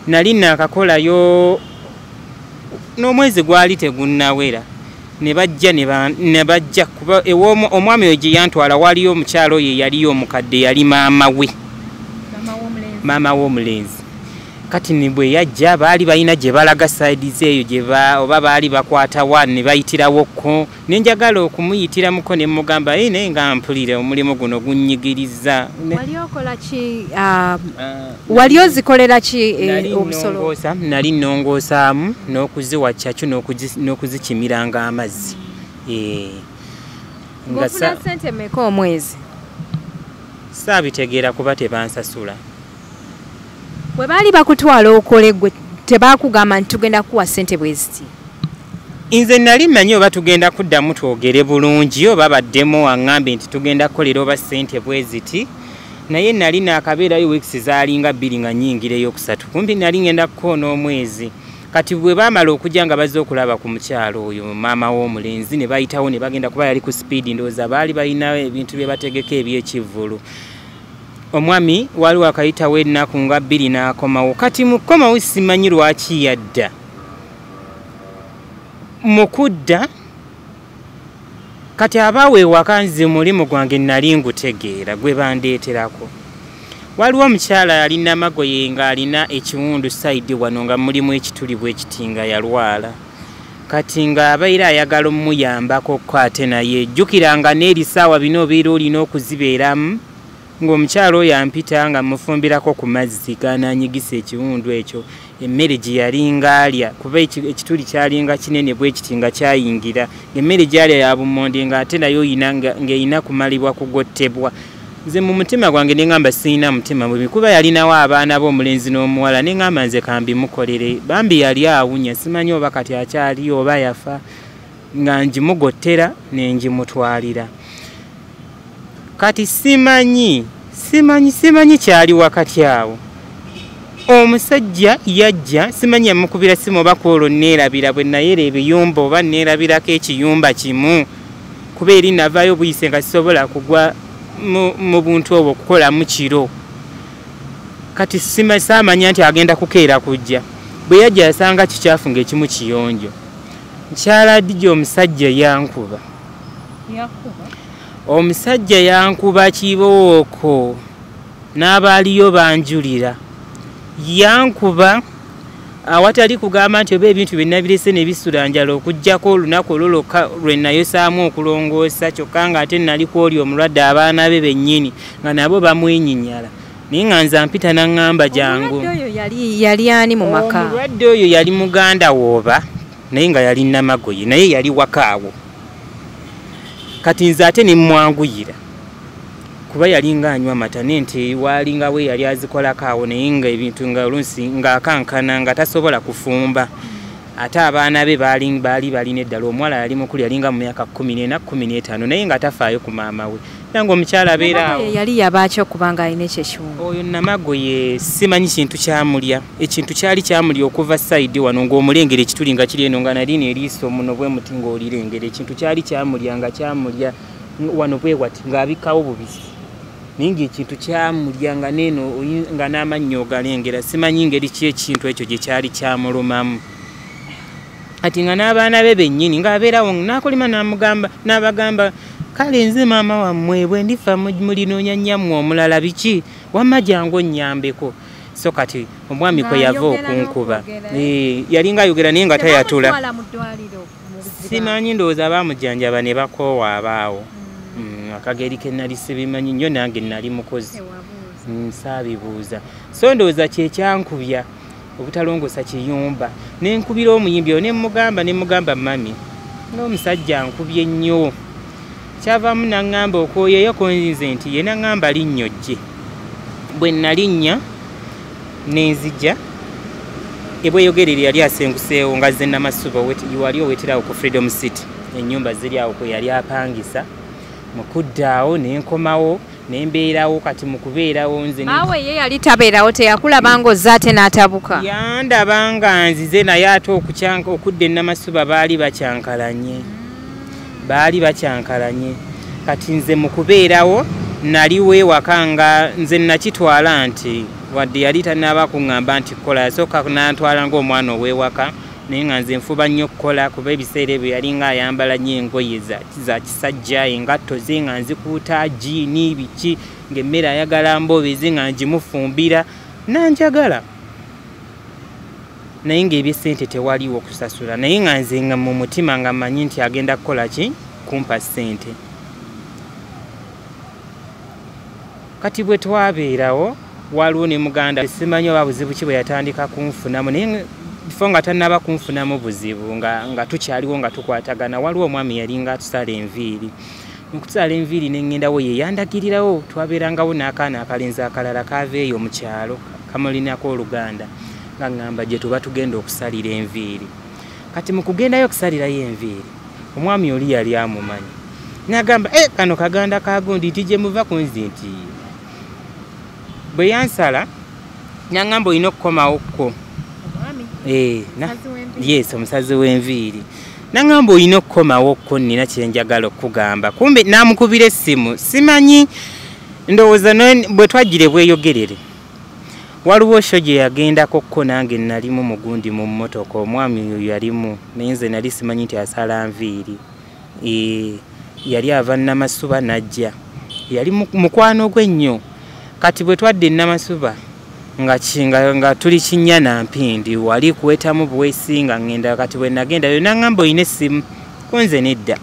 nali nakakolayo n'omwezi gwali tegunnawera ne bajja kuba omwami oyo gye yantwala waliyo omukyalo ye yaliyo omukadde yali maama w'omulenzi kati ne bwe yajja baali balina gye balaga sides eyo oba baali bakwata wani ne bayitirawokko nenjagala okumuyitiramuko ne mugamba naye nga mpulire omulimu guno gunyigiriza. Wali ozikolera ki obusolo? Nali nnongoosaamu n'okuziwa cyacu n'okuzikimiranga amazzi. Ng'ofuna ssente mmeka omwezi? Saabitegeera kuba tebansasula. Bwe baali bakutwala okole gwe tebaakugamba nti tugenda kuwa ssente bwe ziti? Nze nali mmanyi oba tugenda kuddamu twogere bulungi oba baddemu aŋŋambe nti tugenda kukolera oba ssente bwe ziti, naye nali naakabeerayo weeks zaalinga 2 nga nnyingireyo 3 kumpi nali ngenda kukoona omwezi. Kati bwe baamala okujja nga bazze okulaba ku mukyalo oyo maama w'omulenzi ne bayitawo ne bagenda kuba yali ku speed ndowooza baali balina ebintu bye bategeka eby'ekivvulu. Omwami waliwo akayitawo ennaku nga 2 n'akomawo. Kati mu kkomawo simanyi lwaki yadda. Mu kudda kati abaawe ewaka nze mulimu gwange nali ngutegeera gwe bandeeterako. Waliwo omukyala yalina amagoye ng'alina ekiwundu sayidi wano nga mulimu ekituli bw'ekiti nga yalwala. Kati ng'abaira ayagala omuyambako ko ate naye jjukiranga n'eri ssaawa bino obeera olina okuzibeeramu ng'omukyala oyo ampita nga mufumbirako ku mazzi ganaanyigisa ekiwundu ekyo emmere gye yalinga alya kuba ekituli kyalinga kinene bw'ekiti nga kyayingira emmere gy'alya ya bumonde ng'ate nayo ng'erina kumalibwa kugottebwa. Nze mu mutima gwange ne ngamba sirina mutima mubi kuba yalinawo abaana b'omulenzi n'omuwala ne ngamba nze kambimukolere bambi yali awunya simanyi oba kati akyali oba yafa nga ngimugottera ne ngimutwalira. Kati simanyi kyali wakati awo. Omusajja yajja simanyi yamukubira simu oba kwolwo neerabira bwe nayera ebiyumba oba neerabirako ekiyumba kimu kuba eri navaayo buyise nga sisobola kugwa mu buntu obwo okukolamu kiro. Kati saamanya nti agenda kukeera kujja. Bwe yajja yasanga kikyafu ng'ekimu kiyonjo. Nkyaladijo omusajja yankuba. Omusajja yankuba kibooko n'abaaliyo banjulira. Yankuba awatali kugamba nti oba ebintu byonna birese ne bisulanjala okuggyako olunaku olwo lwokka lwe nayosaamu okulongoosa kyokka ng'ate nali kwoli omulwadde abaana be bennyini nga nabo bamwenyinyala. Naye nga nze ampita n'aŋŋamba jangu. Omulwadde oyo yali ani mu maka? Omulwadde oyo yali muganda wooba naye nga yali Namagoye naye yali wakaawo. Kati nze ate ne mmwanguyira kuba yalinga anywa mata nente walinga we yali azikolako awo naye nga ebintu nga oluusi ng'akankana nga tasobola kufumba. Ate abaana be baali balina eddala omuwala yali mukulu yalinga mu myaka 14 15 naye nga tafaayo ku maama we. Nange omukyala abeera awo. Yali yabaaki okuba ng'alina ekyo ekiwundu. Oyo Namagoye simanyi kintu kyamulya. Ekintu kyali kyamulya okuva sayidi wano ng'omulengera ekituli nga kiri eno nga nali n'eriiso muno bwe muti ng'olirengera ekintu kyali kyamulya nga kyamulya wano bwe wati ng'abikkawo bubisi. Naye ng'ekintu kyamulya nga neeno nga n'amannyo ogalengera simanyi ngeri ki ekintu ekyo gye kyali kyamulumamu. Ati nga n'abaana be bennyini ng'abeerawo n'akolima n'abagamba kale nze maama wammwe bwe ndifa mulinoonya nnyammwe omulala biki wamma jangu onnyambeko. So kati omwami kwe yava okunkuba yalinga ayogera naye nga tayatula. Simanyi ndowooza baamujjanjaba ne bakoowa abaawo. Akageri ke nali sibimanyi nnyo nange nali mukozi nsaabibuuza. So ndowooza kyekyankubya obutalongosa kiyumba nenkubira omuyimbi oyo nemugamba mami n'omusajja nkubye nnyo. Kyavaamu n'aŋŋamba okwoyeyo konzinze nti ye n'aŋŋamba linnyo gye. Bwe nalinnya nenzija ebweyogerere yali asenguseewo nga ze Namasuba wali oweterawo ku Freedom City ennyumba ziri awo kwe yali apangisa. Mu kuddaawo nenkomawo nembeerawo kati mu kubeerawo nze. Maawe ye yali tabeerawo teyakulaba ng'ozze ate n'atabuka? Yandaba nga nzize naye ate okudda e Namasuba baali bakyankalanye. Kati nze mu kubeerawo naliwo ewaka nga nze nakitwala nti wadde yali tannaba kuŋŋamba nti kola yasooka n'antwala ng'omwana ow'ewaka naye nga nze nfuba nnyo okukola kuba ebiseera ebyo yali nga ayambala nnyo engoye za kisajja, engatto ze nga nzikuuta jiini biki, ng'emmere ayagala mbobezi nga ngimufumbira nanjagala, naye ng'ebyesente tewaliwo okusasula, naye nga nze nga mu mutima nga mmanyi nti agenda kukola ki kumpa ssente. Kati bwe twabeerawo waliwo ne muganda simanyi oba buzibu ki bwe yatandika kunfunamu, naye bifo nga tannaba kunfunamu buzibu nga tukyaliwo nga tukwatagana, waliwo omwami yali nga atusala enviiri. Mukusala enviiri ne ŋŋendawo ye yandagirirawo, twabeerangawo n'akaana akalenzi akalala kaveeyo mu kyalo kamulinako oluganda nga ŋŋamba gye tuba tugenda okusalira enviiri. Kati mu kugendayo okusalirayo enviiri omwami oli yali amumanyi n'agamba kano kaganda kagundi nti gye muva kunzi nti bwe yansala n'aŋŋamba olina okukomawokko. Yes, omusazi w'enviiri n'aŋŋamba olina okukomawokko nina kye njagala okugamba. Kumbe n'amukubira essimu simanyi, ndowooza bwe twagire bweyogerere waliwo sho gye yagendakokko nange nalimu mugundi mu mmotoka, omwami oyo yalimu naye nze nali simanyi nti asala nviiri. Yali ava Namasuba najja, yali mukwano gwe nnyo. Kati bwe twadde Namasuba nga tuli Kinnya Mpindi wali kuwetamu bwesi nga ngenda, kati bwe nagenda yo n'aŋŋamba olina essimu, kunze nedda.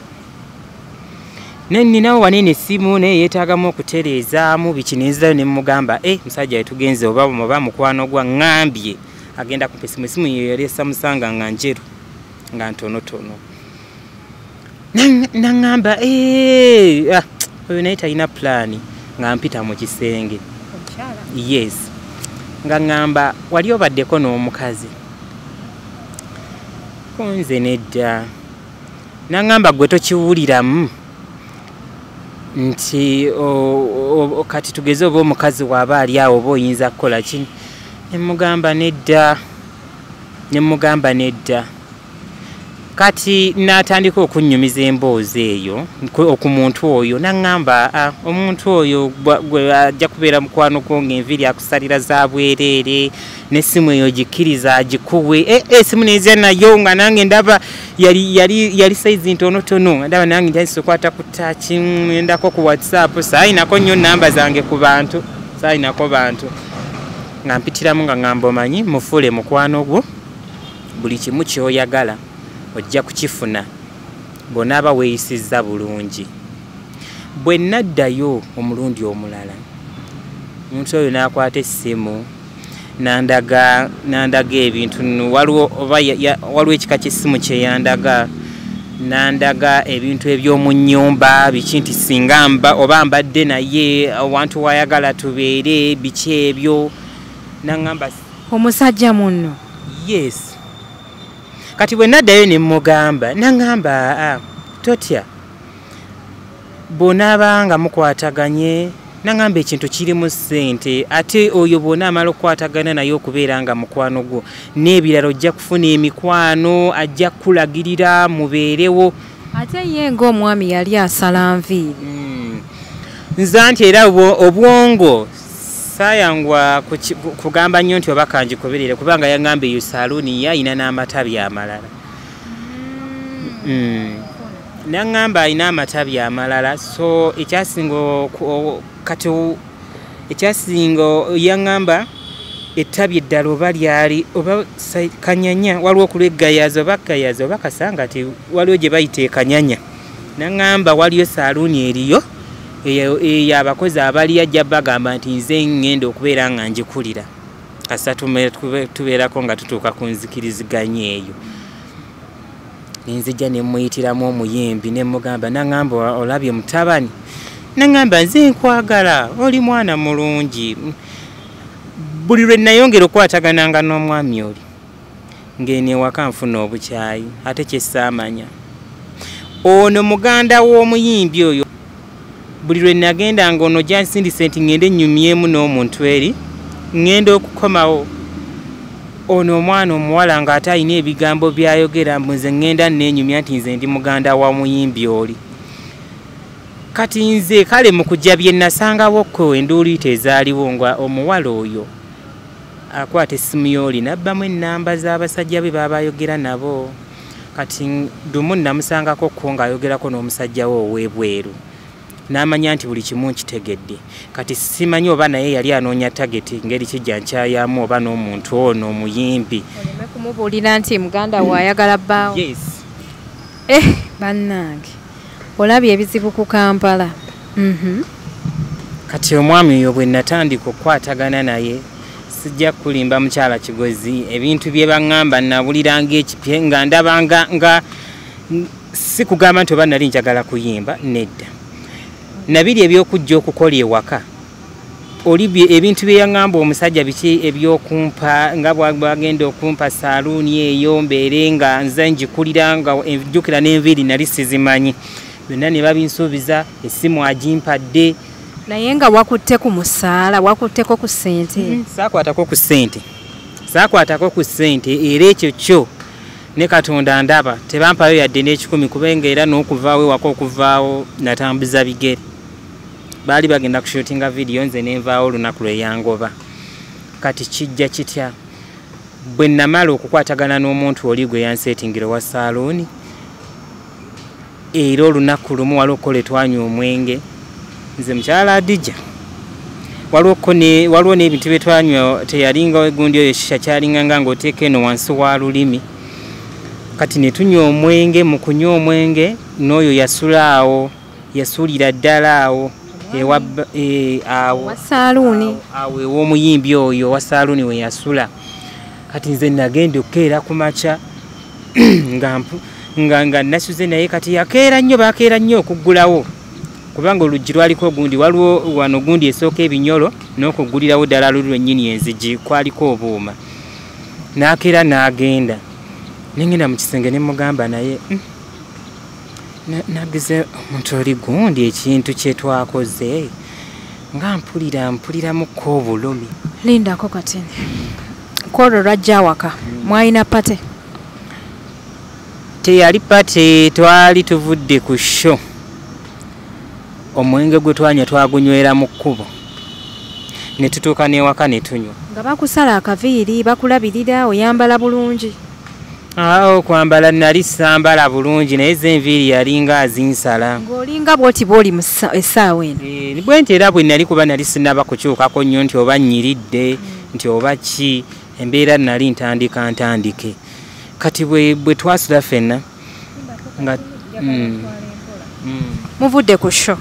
Nenninawo wanene essimu naye yeetaagamu okutereezaamu biki, nenzirayo ne mugamba musajja yetugenze oba mukwano gwa ŋŋambye agenda kumpa essimu. Essimu yo yali esamusanga nga njeru nga ntonotono. N'aŋŋamba oyo naye talina pulaani, nga mpita mu kisenge. Yes, nga ŋŋamba wali obaddeko n'omukazi? Kunze nedda. N'aŋŋamba gwe tokiwuliramu nti kati tugeze oba omukazi waaba ali awo oba oyinza kukola ki? Ne mugamba nedda. Kati n'atandika okunnyumiza emboozi eyo ku muntu oyo, n'aŋŋamba omuntu oyo gwe ajja kubeera mukwano gwo ng'enviiri akusalira za bwereere, n'essimu eyo gikkiriza agikuwe. Essimu n'ezya nayo nga nange ndaba yali saizi ntonotono, ndaba nange njandise okwata ku ttaki, ndako ku WhatsApp, saayinako nnyo nnamba zange ku bantu, saayinako bantu. Nga mpitiramu nga ŋŋamba omanyi mufuule mukwano gwo, buli kimu ky'oyagala ojja kukifuna bw'onaaba weeyisizza bulungi. Bwe naddayo omulundi omulala omuntu oyo n'akwata essimu n'andaga ebintu, waliwo ekika ky'essimu kye yandaga, n'andaga ebintu eby'omu nnyumba biki, nti singa oba mbadde naye awantu wayagala tubeere biki ebyo. N'aŋŋamba omusajja munno. Yes. Kati bwe naddayo ne mugamba, n'aŋŋamba totya, bw'onaabanga mukwataganye, n'aŋŋamba ekintu kirimu ssente, ate oyo bw'onaamala okukwatagana naye okubeera nga mukwano gwo, n'ebirala ojja kufuna emikwano, ajja kukulagirira mubeerewo. Ate ye ng'omwami yali asala nviiri. Nza nti era obwongo saayangwa kugamba nnyo nti oba kanjikuberere, kubanga yaŋŋamba eyo saluuni yayina n'amatabi amalala. N'aŋŋamba alina amatabi amalala, so ekyasinga yaŋŋamba ettabi eddala oba lyali oba kanyanya, waliwo okulweggayaza oba gayaza oba kasanga ti waliwo gye bayita ekanyanya. N'aŋŋamba waliyo saluuni eriyo eyo abakozi abali ajja bagamba nti nze ngenda okubeera nga njikulira kasa tubeerako nga tutuuka ku nzikiriziganya eyo. Nenzijja ne muyitiramu Omuyimbi ne mugamba, n'aŋŋamba olabye mutabani? N'aŋŋamba nze nkwagala, oli mwana mulungi. Buli lwe nayongera okwatagananga n'omwami oli ng'eno ewaka nfuna obukyayi, ate kye saamanya ono muganda w'Omuyimbi oyo. Buli lwe nagendanga ono gyansindise nti ngende nnyumyemu n'omuntu eri, ngenda okukomawo ono omwana omuwala ng'ate alina ebigambo byayogera, nze ngenda neenyumya nti nze ndi muganda wa Muyimbi oli. Kati nze kale mu kujja bye nasangawokko enduuli tezaaliwo nga omuwala oyo akwata essimu y'oli n'abbamu ennamba z'abasajja be baba ayogera nabo. Kati dumu namusangako ko ng'ayogerako n'omusajja we ow'ebweru. N'amanya nti buli kimu nkitegedde. Kati simanyi oba naye yali anoonya tageti ngeri kijja nkyayamu oba n'omuntu ono Omuyimbi. Oleme kumubuulira nti muganda we ayagala bbaawo. Yes. Bannange olabye ebizibu ku Kampala. Kati omwami oyo bwe natandika okukwatagana naye sijja kulimba mukyala Kigozi ebintu bye baŋŋamba nabuliranga ekipye nga ndabanga nga si kugamba nti oba nali njagala kuyimba nedda. Nabiri ebyokujja okukola ewaka oli ebintu bye yaŋŋamba omusajja biki ebyokumpa nga bwagenda okumpa saluuni eyo mbeere nga nze njikulira nga enjukira n'enviiri nali sizimanyi byonna ne babinsuubiza essimu agimpadde. Naye nga wakutte ku musaala wakutteko ku ssente. Saakwatako ku ssente era ekyo kyo ne Katonda ndaba tebampayo yadde n'ekikumi kubenga era n'okuvaawo ewaka okuvaawo natambuza bigere. Baali bagenda kushootinga vidiyo nze nenvaawo olunaku lwe yangoba. Kati kijja kitya bwe namala okukwatagana n'omuntu oli gwe yanseetingira wa saluuni era olunaku lumu waliwo le twanywa omwenge nze mukyala Adija waliwo n'ebintu bye twanywa teyalinga gundi oyo shisha kyalinganga ng'oteeka eno wansi wa lulimi. Kati ne tunywa omwenge mu kunywa omwenge n'oyo yasulaawo yasuulira ddala awo awo ew'omuyimbi oyo wa saluuni we yasula. Kati nze nagenda okukeera ku makya nga nasuze naye kati yakeera nnyo okuggulawo kubanga oluggi lwaliko gundi waliwo wano gundi esooka ebinyolo n'okuggulirawo ddala luli lwennyini enzigi kwaliko obuuma. N'akeera n'agenda nengenda mu kisenge ne mugamba naye nagize omuntu oli gundi ekintu kye twakoze nga mpuliramuko obulumi. Lindako katene kwolwo lwajja awaka mwalina pate? Teyali pate, twali tuvudde ku show. Omwenge gwe twanya twagunywera mu kkubo ne tutuuka n'ewaka ne tunywa. Nga bakusala akaviiri bakulabirira oyambala bulungi? Kwambala nali sambala bulungi naye z'enviiri yalinga azinsala. Ng'olinga bw'oti bw'oli mu essaawa eno? Bwe nti era bwe nali kuba nali sinnaba kukyukako nnyo nti oba nnyiridde nti oba ki embeera nali ntandike. Kati bwe twasula ffenna nga muvudde ku show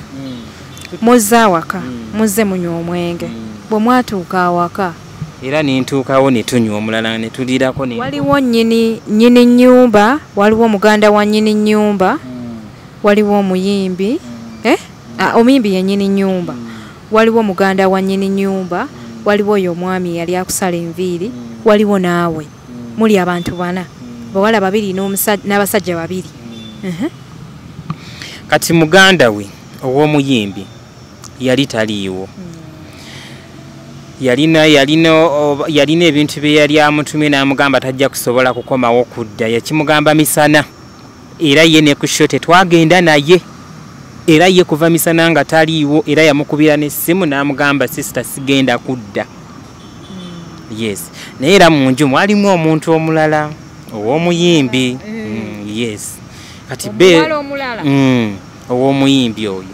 muzze awaka muzze munywa omwenge bwe mwatuuka awaka era nentuukawo ne tunywa omulala ne tulirako. Waliwo nnyini nnyumba, waliwo muganda wa nnyini nnyumba, waliwo Omuyimbi, Omuyimbi ye nnyini nnyumba, waliwo muganda wa nnyini nnyumba, waliwo oyo omwami yali akusala enviiri, waliwo naawe. Muli abantu bana, bawala babiri n'abasajja babiri. Kati muganda we ow'Omuyimbi yali taliiwo. Yalina ebintu bye yali amutumye n'amugamba tajja kusobola kukomawo kudda. Yakimugamba misana era ye ne ku show tetwagenda naye era ye kuva misana nga taliiwo era yamukubira n'essimu n'amugamba sister sigenda kudda. Yes, naye era mu nju mwalimu omuntu omulala ow'Omuyimbi. Yes, kati ow'Omuyimbi oyo.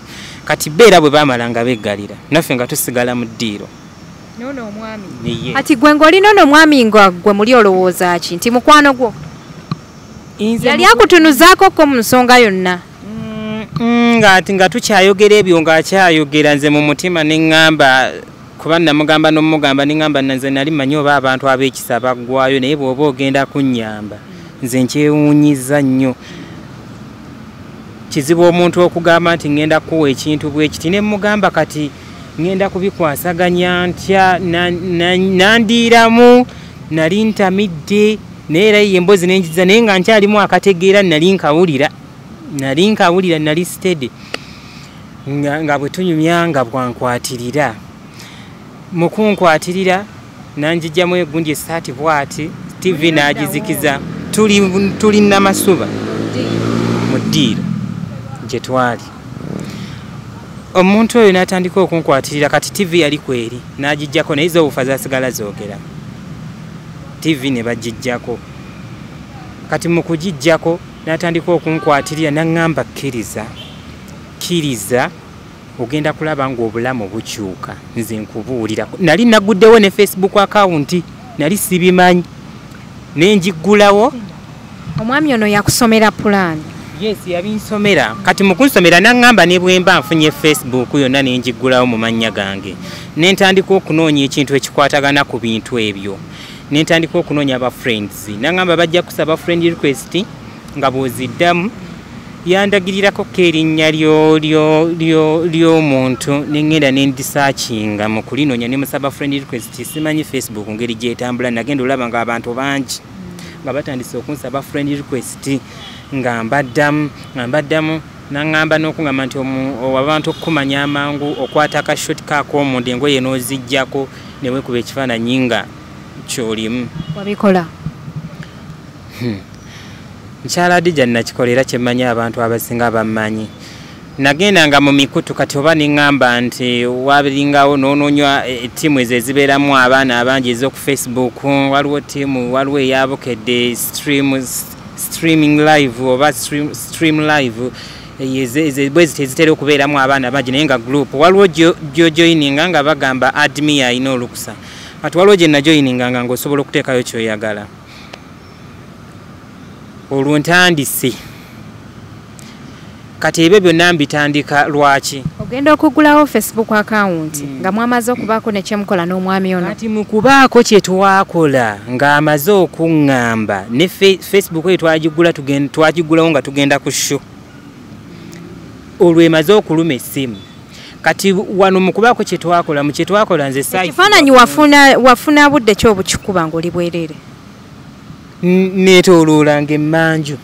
Kati beera bwe baamala nga beggalira naffe nga tusigala mu ddiiro. Nono omwami. Ati gwe ng'olina omwami nga gwe muli olowooza ki nti mukwano gwo yali akutunuzaako ko mu nsonga yonna? Nga tukyayogera ebyo ng'akyayogera nze mu mutima ne ŋŋamba kuba namugamba n'omugamba ne ŋŋamba nze nali manyi oba abantu ab'ekisa baggwayo naye bw'oba ogenda kunnyamba nze nkyewuunyiza nnyo. Kizibu omuntu okugamba nti ngenda kuwa ekintu bwe kiti ne mugamba kati ngenda kubikwasaganya ntya nandiiramu nali ntamidde naye era ye emboozi nenjiza naye nga nkyalimu akategeera nali nkawulira nali steady nga bwe tunyumya nga bwankwatirira mu kunkwatirira nanjijjamu egundi essaati bwati TV n'agizikiza tuli namasuba mu ddiiro gye twali. Omuntu oyo n'atandika okunkwatirira kati TV yali kweri n'agijjako naye z'obufa zaasigala zoogera. TV ne bagijjako. Kati mu kugijjako n'atandika okunkwatirira n'aŋŋamba kkiriza ogenda kulaba ng'obulamu bukyuka. Nze nkubuulira nali naguddewo ne Facebook account nali sibimanyi ne njiggulawo. Omwami ono yakusomera plan? Yes, yabinsomera. Kati mu kunsomera n'aŋŋamba ne bwe mba nfunye Facebook yonna ne njiggulawo mu mannya gange. Ne ntandika okunoonya ekintu ekikwatagana ku bintu ebyo. Ne ntandika okunoonya aba friends. N'aŋŋamba bajja kusaba friend request nga bw'oziddamu yandagirirako erinnya ly'omuntu ne ngenda ne ndisearchinga mu kulinoonya ne musaba friend request. Simanyi Facebook ngeri gyetambula, nagenda olaba nga abantu bangi nga batandise okunsaba friend request nga mbaddamu n'aŋŋamba n'okungamba nti abantu okukumanya amangu okwata akashoti k'ak'omuntu engoye n'oziggyako ne weekuba ekifaananyi nga ky'olimu. Wabikola? Nkyala Adija nakikolera kyemmanyi abantu abasinga bammanyi. Nagendanga mu mikutu kati oba neŋŋamba nti wabiringawo n'onoonywa ttiimu ezo ezibeeramu abaana abangi ez'oku Facebook, waliwo ttiimu waliwo eyabukedde streaming live oba stream live bwezi tezitera okubeeramu abaana bangi naye nga group waliwo joininga nga bagamba admin alina olukusa. Kati waliwo gye najoininga nga ng'osobola okuteekayo ky'oyagala. Olwo ntandise. Kati ebyo byonna mbitandika lwaki? Ogenda okugulawo Facebook account nga mwamaze okubaako ne kyemukola n'omwami ono? Kati mu kubaako kye twakola ng'amaze okuŋŋamba ne Facebook eyo twagigulawo nga tugenda ku show. Olwo emaze okuluma essimu. Kati wano mu kubaako kye twakola mu kye twakola nze site. Ekifaananyi wafuna budde ki obukikuba ng'oli bwereere? Neetooloolanga emmanju.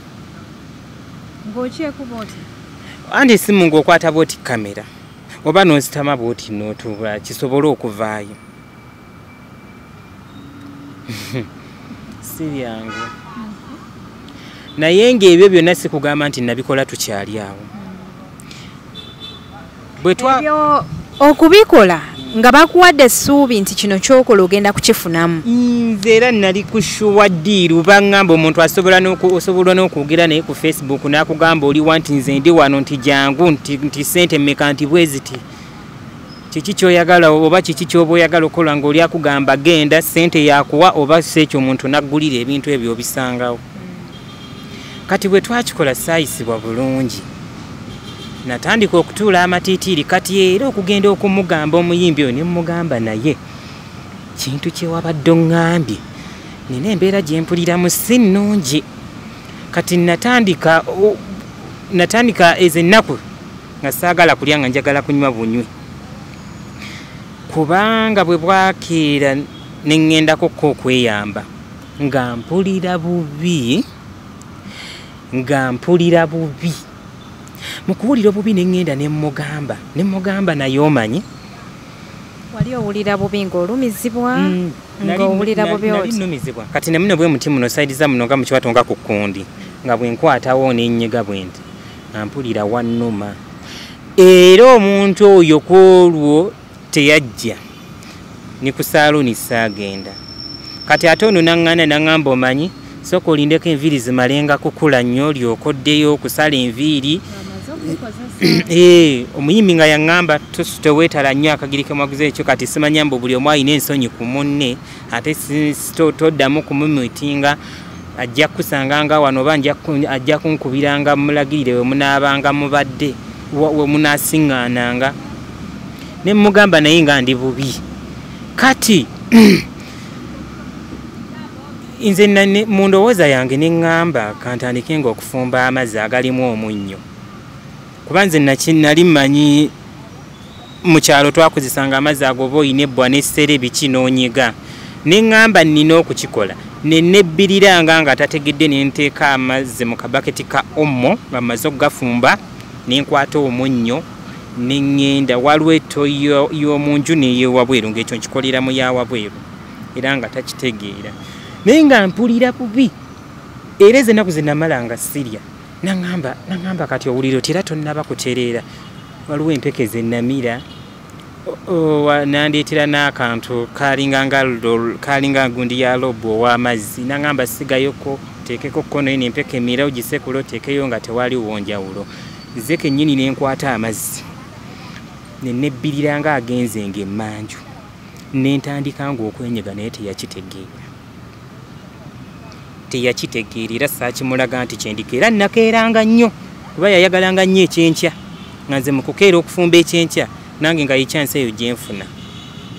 Ng'okyekuba oti? Andi essimu ng'okwata bw'oti kamera oba n'ozitama bw'oti n'otuula kisobole okuvaayo. Si byangu. Naye ng'ebyo byonna si kugamba nti nabikola tukyali awo. Ebyo okubikola nga bakuwadde essuubi nti kino kyokola ogenda kukifunamu. Nze era nali kushuwa ddiiru baŋŋamba omuntu osobola n'okwogera naye ku Facebook n'akugamba oliwa nti nze ndi wano nti jangu nti ssente mmeka nti bwe ziti. Kiki ky'oyagala oba kiki ky'oba oyagala okukola ng'oli akugamba genda ssente yakuwa oba si ekyo omuntu naggulira ebintu ebyo obisangawo. Kati bwe twakikola saayisibwa bulungi. Natandika okutuula amatiitiiri kati era okugenda okumugamba omuyimbi oyo ne mugamba naye kintu kye wabadde oŋŋambye nina embeera gye mpuliramu si nnungi. Kati natandika ezo ennaku nga saagala kulya nga njagala kunywa bunywi. Kubanga bwe bwakeera ne ŋŋendako okweyamba nga mpulira bubi. Mu kuwulira obubi ne ŋŋenda ne mugamba naye omanyi. Wali owulira bubi ng'olumizibwa? Ng'owulira bubi oti? Nali numizibwa. Kati ne muno bwe muti muno saidiza muno nga mu kiwato nga ku kkundi nga bwe nkwatawo n'ennyega bwe nti ampulira wannuma. Era omuntu oyo ku olwo teyajja ni ku saaloni saagenda. Kati ate ono n'aŋŋamba omanyi sooka olindeko enviiri zimalenga kukula nnyo olyoka oddeyo okusala enviiri. Omuyimbi nga yaŋŋamba toweetala nnyo akagiri ke mwaguze ekyo kati simanya mbu buli omu alina ensonyi ku munne ate toddamu kumumuitinga ajja kusanga nga wano oba ajja kunkubiranga mulagirire we munaabanga mubadde we munaasiŋŋaananga. Ne mugamba naye nga ndi bubi. Kati nze mu ndowooza yange ne ŋŋamba kantandike ng'okufumba amazzi agalimu omunnyo. Kuba nze nali mmanyi mu kyalo twakozesanga amazzi ago oba oyina ebbwa n'essere biki n'onyiga. Ne ŋŋamba nnina okukikola. Ne nebbiriranga nga tategedde ne nteeka amazzi mu kabaketi ka omo nga mmaze okugafumba ne nkwata omunnyo ne ŋŋenda. Waliwo etto y'omu nju n'ey'ewabweru ng'ekyo nkikolera mu y'awabweru era nga takitegeera. Naye nga mpulira bubi era ezo ennaku ze namala nga sirya. Naŋŋamba kati owulira oti era tonnaba kutereera. Waliwo empeke ze namira nandeetera n'akantu kalinga gundi ya lobo ow'amazzi nangamba sigayoko teekeko kkono eno empeka emira ogisekula oteekeyo nga tewaliwo njawulo nze kennyini ne nkwata amazzi ne nebbirira nga agenze ng'emmanju ne ntandika ng'okwenyega naye teyakitegeera era saakimulaga nti kyendika era nakeeranga nnyo kuba yayagalanga nnyo ekyenkya nga nze mu kukeera okufumba ekyenkya nange nga yekyansi eyo gye nfuna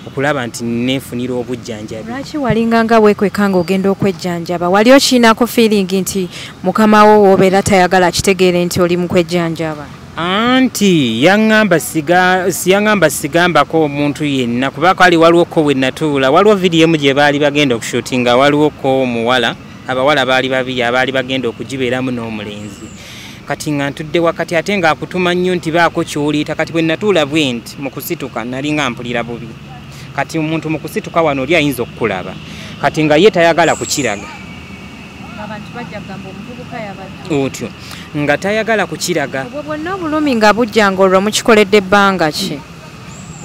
okulaba nti neefunira obujjanjabi. Lwaki walinganga weekweka ng'ogenda okwejjanjaba? Wali okiinako feeling nti mukama wo w'obeera tayagala kitegeere nti oli mu kwejjanjaba? Anti yaŋŋamba sigambako omuntu yenna kuba kali waliwoko we natuula waliwo vidiyo emu gye baali bagenda okushutinga waliwoko omuwala abawala baali babiri abaali bagenda okugibeeramu n'omulenzi kati nga ntudde wakati ate ng'akutuma nnyo nti baako ky'oliita kati bwe natuula bwe nti mu kusituka nali nga mpulira bubi kati omuntu mu kusituka wano oli ayinza okukulaba kati nga ye tayagala kukiraga otyo nga tayagala kukiraga. Obwo bwonna obulumi nga bujjanga olwo mukikoledde ebbanga ki?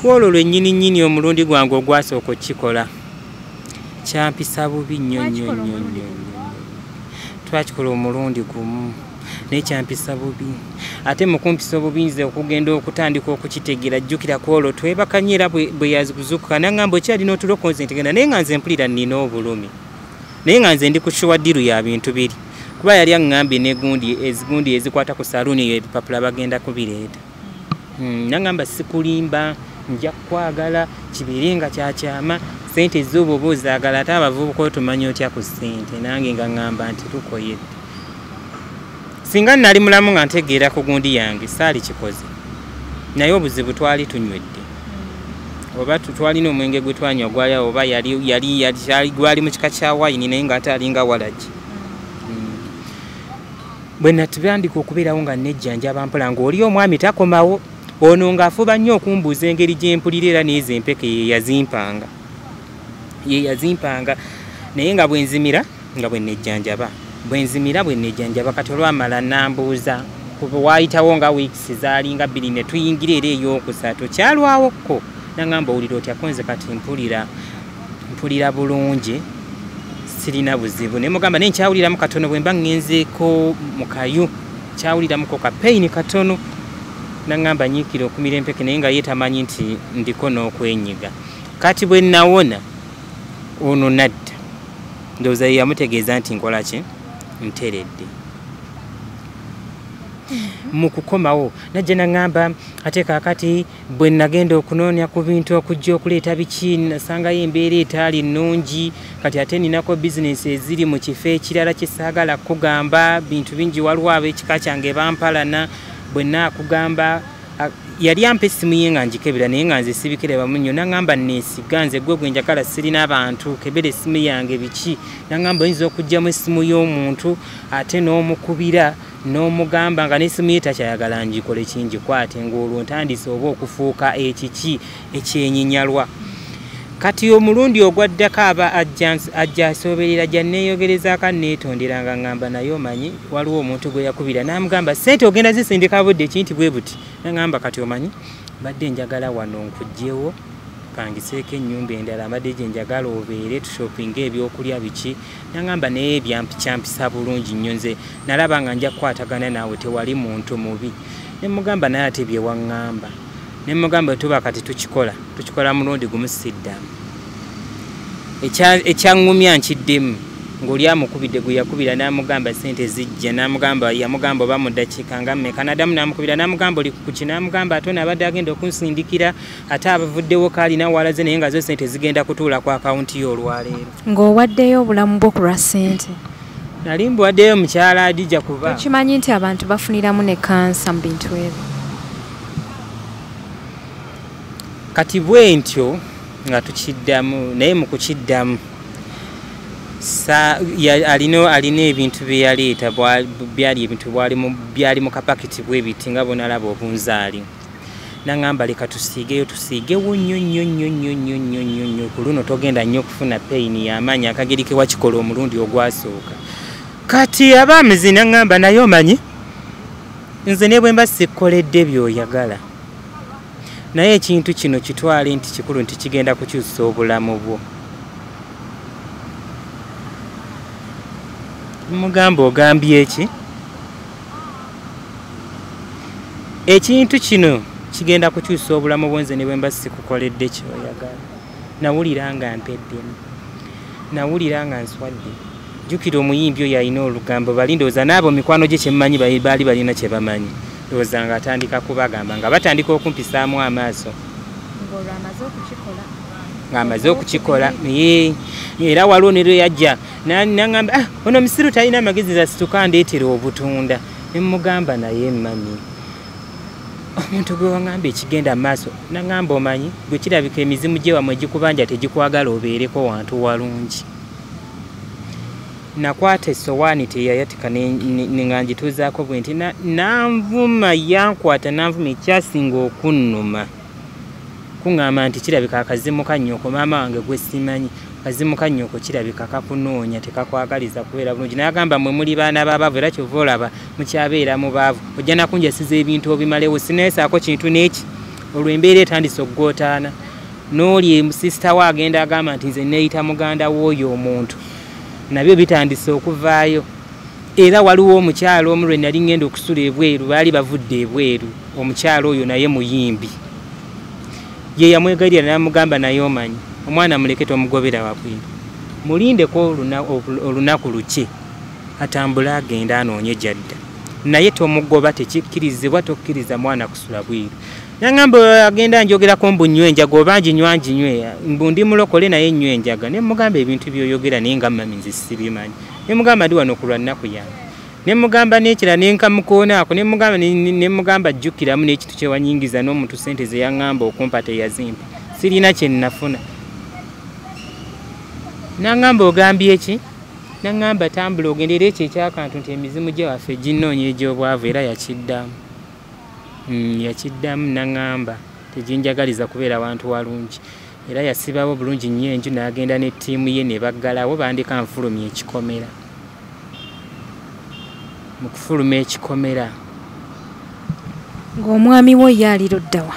Kwolwo lwennyini omulundi gwange ogwasooka okukikola kyampisa bubi nnyo nnyo nnyo nnyo. Twakikola omulundi gumu naye kyampisa bubi ate mu kumpisa obubi nze okugenda okutandika okukitegeera jjukira kwolwo twebakanye era bwe yazikuzukuka naŋŋamba okyalina otulokonze ntegenda naye nga nze mpulira nnina obulumi naye nga nze ndi ku shuwaddiru ya bintu biri kuba yali aŋŋambye ezigundi ezikwata ku saluuni eyo ebipapula bagenda kubireeta naŋŋamba sikulimba nja kwagala kibeere nga kyakyama sente z'oba oba ozaagala ate abavubuka otumanya otya ku ssente nange nga ŋŋamba nti tukoyedde singa nali mulamu nga ntegeera ku gundi yange saali kikoze naye obuzibu twali tunywedde oba twalina omwenge gwe twanywa gwalyawo oba gwali mu kika kya wayini naye nga ate alinga walagi bwe natandika okubeerawo nga nejjanjaba mpola ng'oli omwami takomawo ono ng'afuba nnyo okumbuuza engeri gye mpulira era n'ezo empeke ye yazimpanga naye nga bwe nzimira nga bwe nejjanjaba kati olwamala nambuuza kuba waayitawo nga wiikisi zaalinga bbiri ne tuyingira era ey'okusatu kyalwawokko naŋŋamba owulira otya konze kati mpulira bulungi sirina buzibu naye mugamba naye nkyawuliramu katono bwe mba ŋŋenzeeko mu kayu kyawuliramuko kapeyini katono naŋŋamba nyiikira okumira empeke naye nga ye tamanyi nti ndiko n'okwenyiga kati bwe nawona ono nadda ndowooza ye yamutegeeza nti nkola ki nteredde mu kukomawo najja naŋŋamba ate kaakati bwe nagenda okunoonya ku bintu okujja okuleeta biki nasangayo embeera etaali nnungi kati ate ninako bizinesi eziri mu kifo ekirala kyesaagala kugamba bintu bingi waliwo ab'ekika kyange bampalana bwe naakugamba yali ampa essimu ye nga njikebera naye nga nze sibikireba nnyo naŋŋamba neesiga nze gwe njagala sirina abantu kebera essimu yange biki naŋŋamba oyinza okuggyamu essimu y'omuntu ate n'omukubira n'omugamba nga n'essimu ye takyayagala njikole kingikwate ng'olwo ntandise oba okufuuka ekiki ekyenyinyalwa kati omulundi ogwaddako aba ajja asooberera gya neeyogerezaako neetondera nga ŋŋamba naye omanyi waliwo omuntu gwe yakubira n'amugamba ssente ogenda zisindika budde kinti bwe buti naŋŋamba kati omanyi badde njagala wano nkugjewo pangiseeko ennyumba endala mbadde gye njagala obeere tushopinga ebyokulya biki naŋŋamba naye kyampisa bulungi nnyo nze nalaba nga nja kukwatagana naawe tewali muntu mubi ne mugamba naye ate bye waŋŋamba ne mugamba tuba kati tukikola mulundi gumu siddamu ekyaŋŋumya nkiddemu ng'oli amukubidde gwe yakubira n'amugamba sente zijja yamugamba oba mu ddakiika nga mmeka naddamu n'amukubira n'amugamba oli kuki n'amugamba ate onabadde agenda okunsindikira ate abavuddewo kaalina walaze naye nga zo sente zigenda kutuula ku akawunti yo olwaleero ng'owaddeyo obulamu bwo ku lwa ssente. Nali mbuwaddeyo mukyala Adija kuba okimanyi nti abantu bafuniramu ne kansa mu bintu ebyo kati bwe ntyo nga tukiddamu naye mu kukiddamu alina ebintu bye yaleeta byali ebintu byali mu kapakiti bwe biti nga bonalaba obunzaali naŋŋamba leka tusiigewo nnyo ku luno togenda nnyo okufuna peyini y'amaanyi akageri ke wakikola omulundi ogwasooka kati abaamizi naŋŋamba naye omanyi nze ne bwe mba sikkoledde by'oyagala naye ekintu kino kitwale nti kikulu nti kigenda kukyusa obulamu bwo. Mugamba ogambye eki? Ekintu kino kigenda kukyusa obulamu bwo nze ne bwe mba sikukoledde kyoyagala. Nawulira nga mpeddemu. Nawulira nga nswadde. Jjukira omuyimbi oyo alina olugambo bali ndowooza n'abo mikwano gye kyemmanyi baali balina kye bamanyi. Ndowooza nga atandika kubagamba nga batandika okumpisaamu amaaso. Ng'amaze okukikola. Era waliwo ne lwe yajja n'aŋŋamba ono musiru talina amagezi zasituka ndeetera obutunda. Ne mmugamba naye mami. Omuntu gwe waŋŋamba ekigenda mu maaso n'aŋŋamba omanyi gwe kirabika emizimu gye wamwe gikubanja tegikwagala obeereko wantu walungi. Nakwata essowaani teyayatika nga ngituuzaako bwe nti nanvuma yankwata nanvuma ekyasinga okunnuma. Kuŋŋamba nti kirabika akazimu ka nnyoko maama wange gwe simanyi. Akazimu ka nnyoko kirabika kakunoonya tekakwagaliza kubeera bulungi. N'agamba mmwe muli baana b'abaavu era kyova olaba mukyabeera mu baavu. Ojja nakunjasiza ebintu obimalewo sineesaako kintu n'eki. Olwo embeera etandise okugootaana. N'oli musisita we agenda agamba nti nze neeyita muganda w'oyo omuntu. Nabyo bitandise okuvaayo. Era waliwo omukyalo omu lwe nali ngenda okusula ebweru baali bavudde ebweru. Omukyalo oyo naye muyimbi. Ye yamwegalira n'amugamba naye omanyi omwana muleke tomugobera wabweru. Mulindeko olunaku luki atambule agenda anoonye gyadda. Naye tomugoba tekikkirizibwa tokkiriza mwana kusula bweru. N'aŋŋamba agenda njogerako mbu nnywe enjaga oba njinywe mbu ndi mulokole naye nnywe enjaga. Ne mugamba ebintu by'oyogera naye nga mami nze sibimanyi. Ne mugamba ndi wano ku lwa nnaku yange. Ne mugamba n'ekira nenkamukoonaako ne mugamba jjukiramu n'ekintu kye wanyingiza n'omuntu ssente ze yaŋŋamba okumpa teyazimpa. Sirina kye nnafuna. N'aŋŋamba ogambye eki? N'aŋŋamba tambula ogendera ekyo ekyakantu nti emizimu gye waffe ginnoonya egy'obwavu era yakiddamu. Yakiddamu n'aŋŋamba teginjagaliza kubeera wantu walungi. Era yasibawo bulungi nnyo enju n'agenda ne ttiimu ye ne baggalawo bandika nfulumya ekikomera. Mu kufuluma ekikomera. Ng'omwami wo ye aliro ddawa?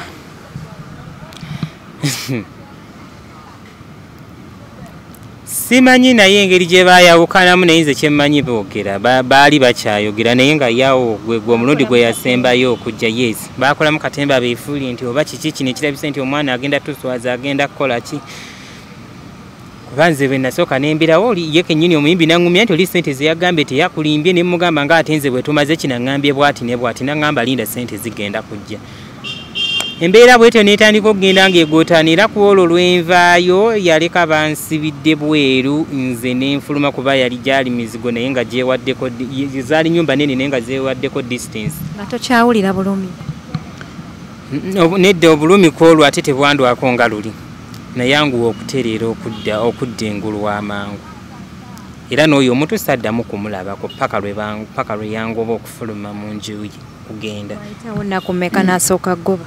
Simanyi naye engeri gye baayawukanamu naye nze kyemmanyi boogera baali bakyayogera naye nga yawo gwe omulundi gwe yasembayo okujja yes. Baakolamu katemba beefuulye nti oba kiki kino ekirabise nti omwana agenda tuswaza agenda kukola ki. Kuba nze bwe nasooka nembirawo ye kennyini omuyimbi n'aŋŋumya nti oli ssente ze yagambye teyakulimbye ne mugamba ng'ate nze bwe tumaze kino aŋŋambye bw'ati ne bw'ati n'aŋŋamba linda ssente zigenda kujja. Embeera bwetyo neetandika okugenda ng'egootaana era ku olwo lwenvaayo yaleka bansibidde bweru nze n'enfuluma kuba yali gyali mizigo naye nga gyewaddeko zaali nnyumba nene naye nga zeewaddeko distance. Nga tokyawulira bulumi? Nedda obulumi kwolwo ate tebwandwako nga luli. Nayanguwa okutereera okudda engulu w'amangu. Era n'oyo omuntu saddamu kumulabako paka lwe yangoba okufuluma mu nju ye kugenda. Wayitawo nnaku mmeka n'asooka ggoba?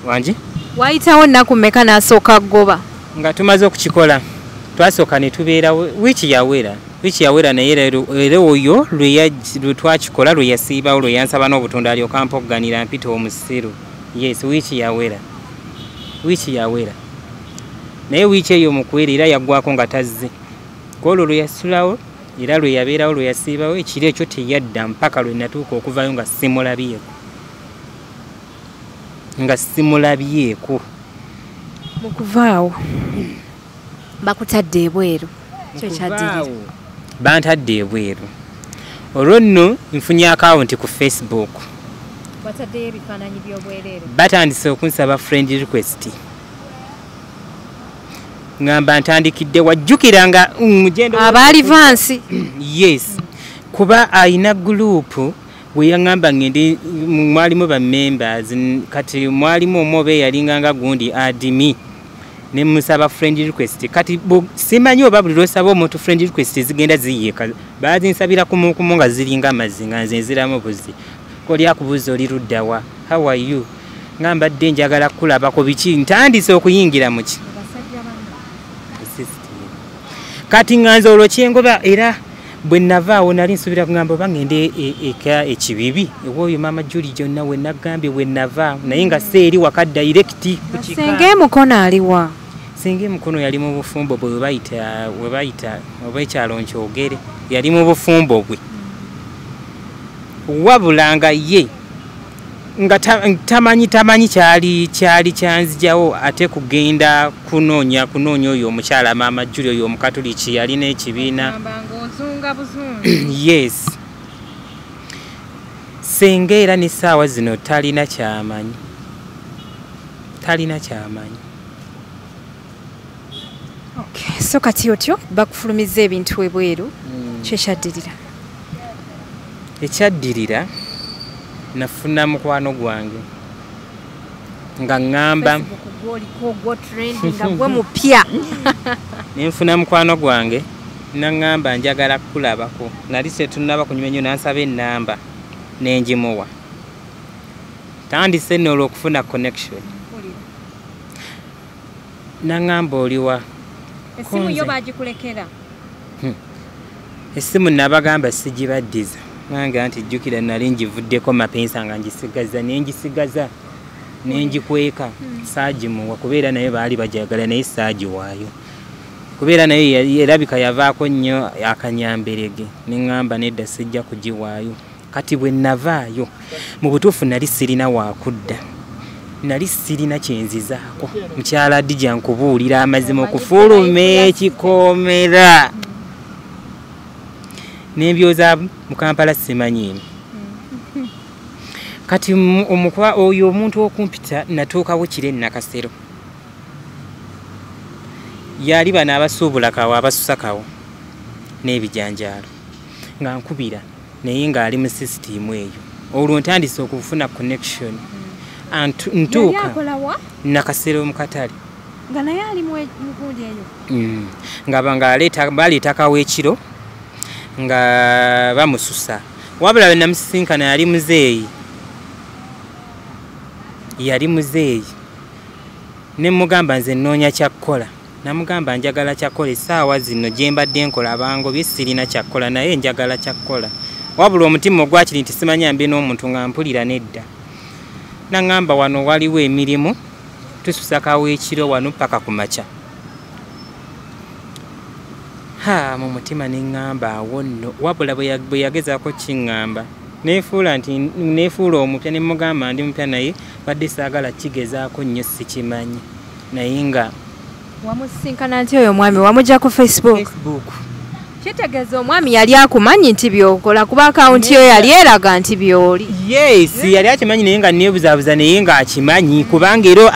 Wangi? Wayitawo nnaku mmeka n'asooka ggoba? Nga tumaze okukikola twasooka ne tubeera wiiki yawera naye era oyo lwe twakikola lwe yasiibawo lwe yansaba n'obutunda alyoka mpogganira mpita omusiru. Yes, wiiki yawera. Naye wiiki eyo mukwera era yaggwako nga tazze. Kwolwo lwe yasulawo era lwe yabeerawo lwe yasiibawo ekiro ekyo teyadda mpaka lwe natuuka okuvayo nga simulabyeko. Mu kuvaawo bakutadde ebweru? Kyo kyaddirira? Bantadde ebweru. Olwo nno nfunye akawunti ku Facebook. Wataddeyo ebifaananyi by'obwereere? Batandise okunsaba friend request. Ngamba ntandikidde wajjukira nga mugendo abaali vansi. Yes. Kuba ayina group we yaŋŋamba ngende mwalimu ba members kati mwalimu omobe yalinganga gundi adimi ne musaba friend request kati simanyi oba buli lwosaba omuntu friend request zigenda ziyeeka bazinsabira kumukumu nga ziringa amazinga nze nziramu buzi koli akubuza oli luddawa how are you ngamba dde njagala kulabako biki ntandise okuyingira mu ki kati nganza olwo kyengoba era bwe navaawo nali nsuubira kugamba oba ngende eka ekibibi ewooyo maama Juli gyonna we nagambye bwe nava naye nga seeri waka direct ku kika. Senge mukono aliwa? Senge mukono yali mu bufumbo bwe we bayita oba ekyalo Nkyogere yali mu bufumbo bwe. Wabula nga ye nga tamanyi kyali kyanzijawo ate kugenda kunoonya oyo omukyala maama Juli oyo omukatoliki yalina ekibiina. Yes. Senge era n'essaawa zino talina kyamanyi. Okay, so kati otyo bakufulumiza ebintu ebweru kyekyadirira. Ekyaddirira nafuna mukwano gwange nga ngamba nenfuna mukwano gwange nangamba njagala kulabako nali setunaba kunyuma nnyo nansaba ennamba nenjimuwa tandise nno olw'okufuna connection nangamba oliwa esimu yo bagikulekera esimu nabagamba sigibaddiza nanga nti jjukira nali ngivuddeko mapensa nga njisigaza nenjikweka saagimuwa kubeera naye baali bajagala naye saagiwaayo kubeera naye erabika yavaako nnyo akanyamberege neŋŋamba nedda sijja kugiwaayo kati bwe navaayo mu butuufu nali sirina waakudda nali sirina kyenzizaako mukyala Dija nkubuulira amazima okufuluma ekikoomera nembyoza mu Kampala simanyiini kati omukuba oyo omuntu okumpita natuukawo kire Nakasero yali bano abasuubula kawo abasusakawo n'ebijanjaalo nga nkubira naye ng'ali mu sisitimu eyo olwo ntandise okufuna connection ntuuka Nakasero mu katale nga naye ali mu gundi eyo nga baleeta kawekiro nga bamususa wabula bwe namusisinkana yali muzeeyi ne mugamba nze nnoonya kyakkola namugamba njagala kyakkola essaawa zino gye mbadde nkola abangobye sirina kyakkola naye njagala kyakkola wabula omutima ogwakiri nti simanya mbe n'omuntu nga mpulira nedda naŋŋamba wano waliwo emirimu tususa kaweekiro wano paka ku makya mu mutima neŋŋamba awo nno wabula bwe yagezaako kiŋŋamba neefuula omupya ne mugamba ndi mupya naye badde saagala kigezaako nnyo sikimanyi naye nga wamusisinkana nti oyo omwami wamugya ku Facebook kitegeeza omwami yali akumanyi nti byokola kuba akawunti yo yali eraga nti byoli yes yali akimanyi naye nga neebuzaabuza naye nga akimanyi kubanga era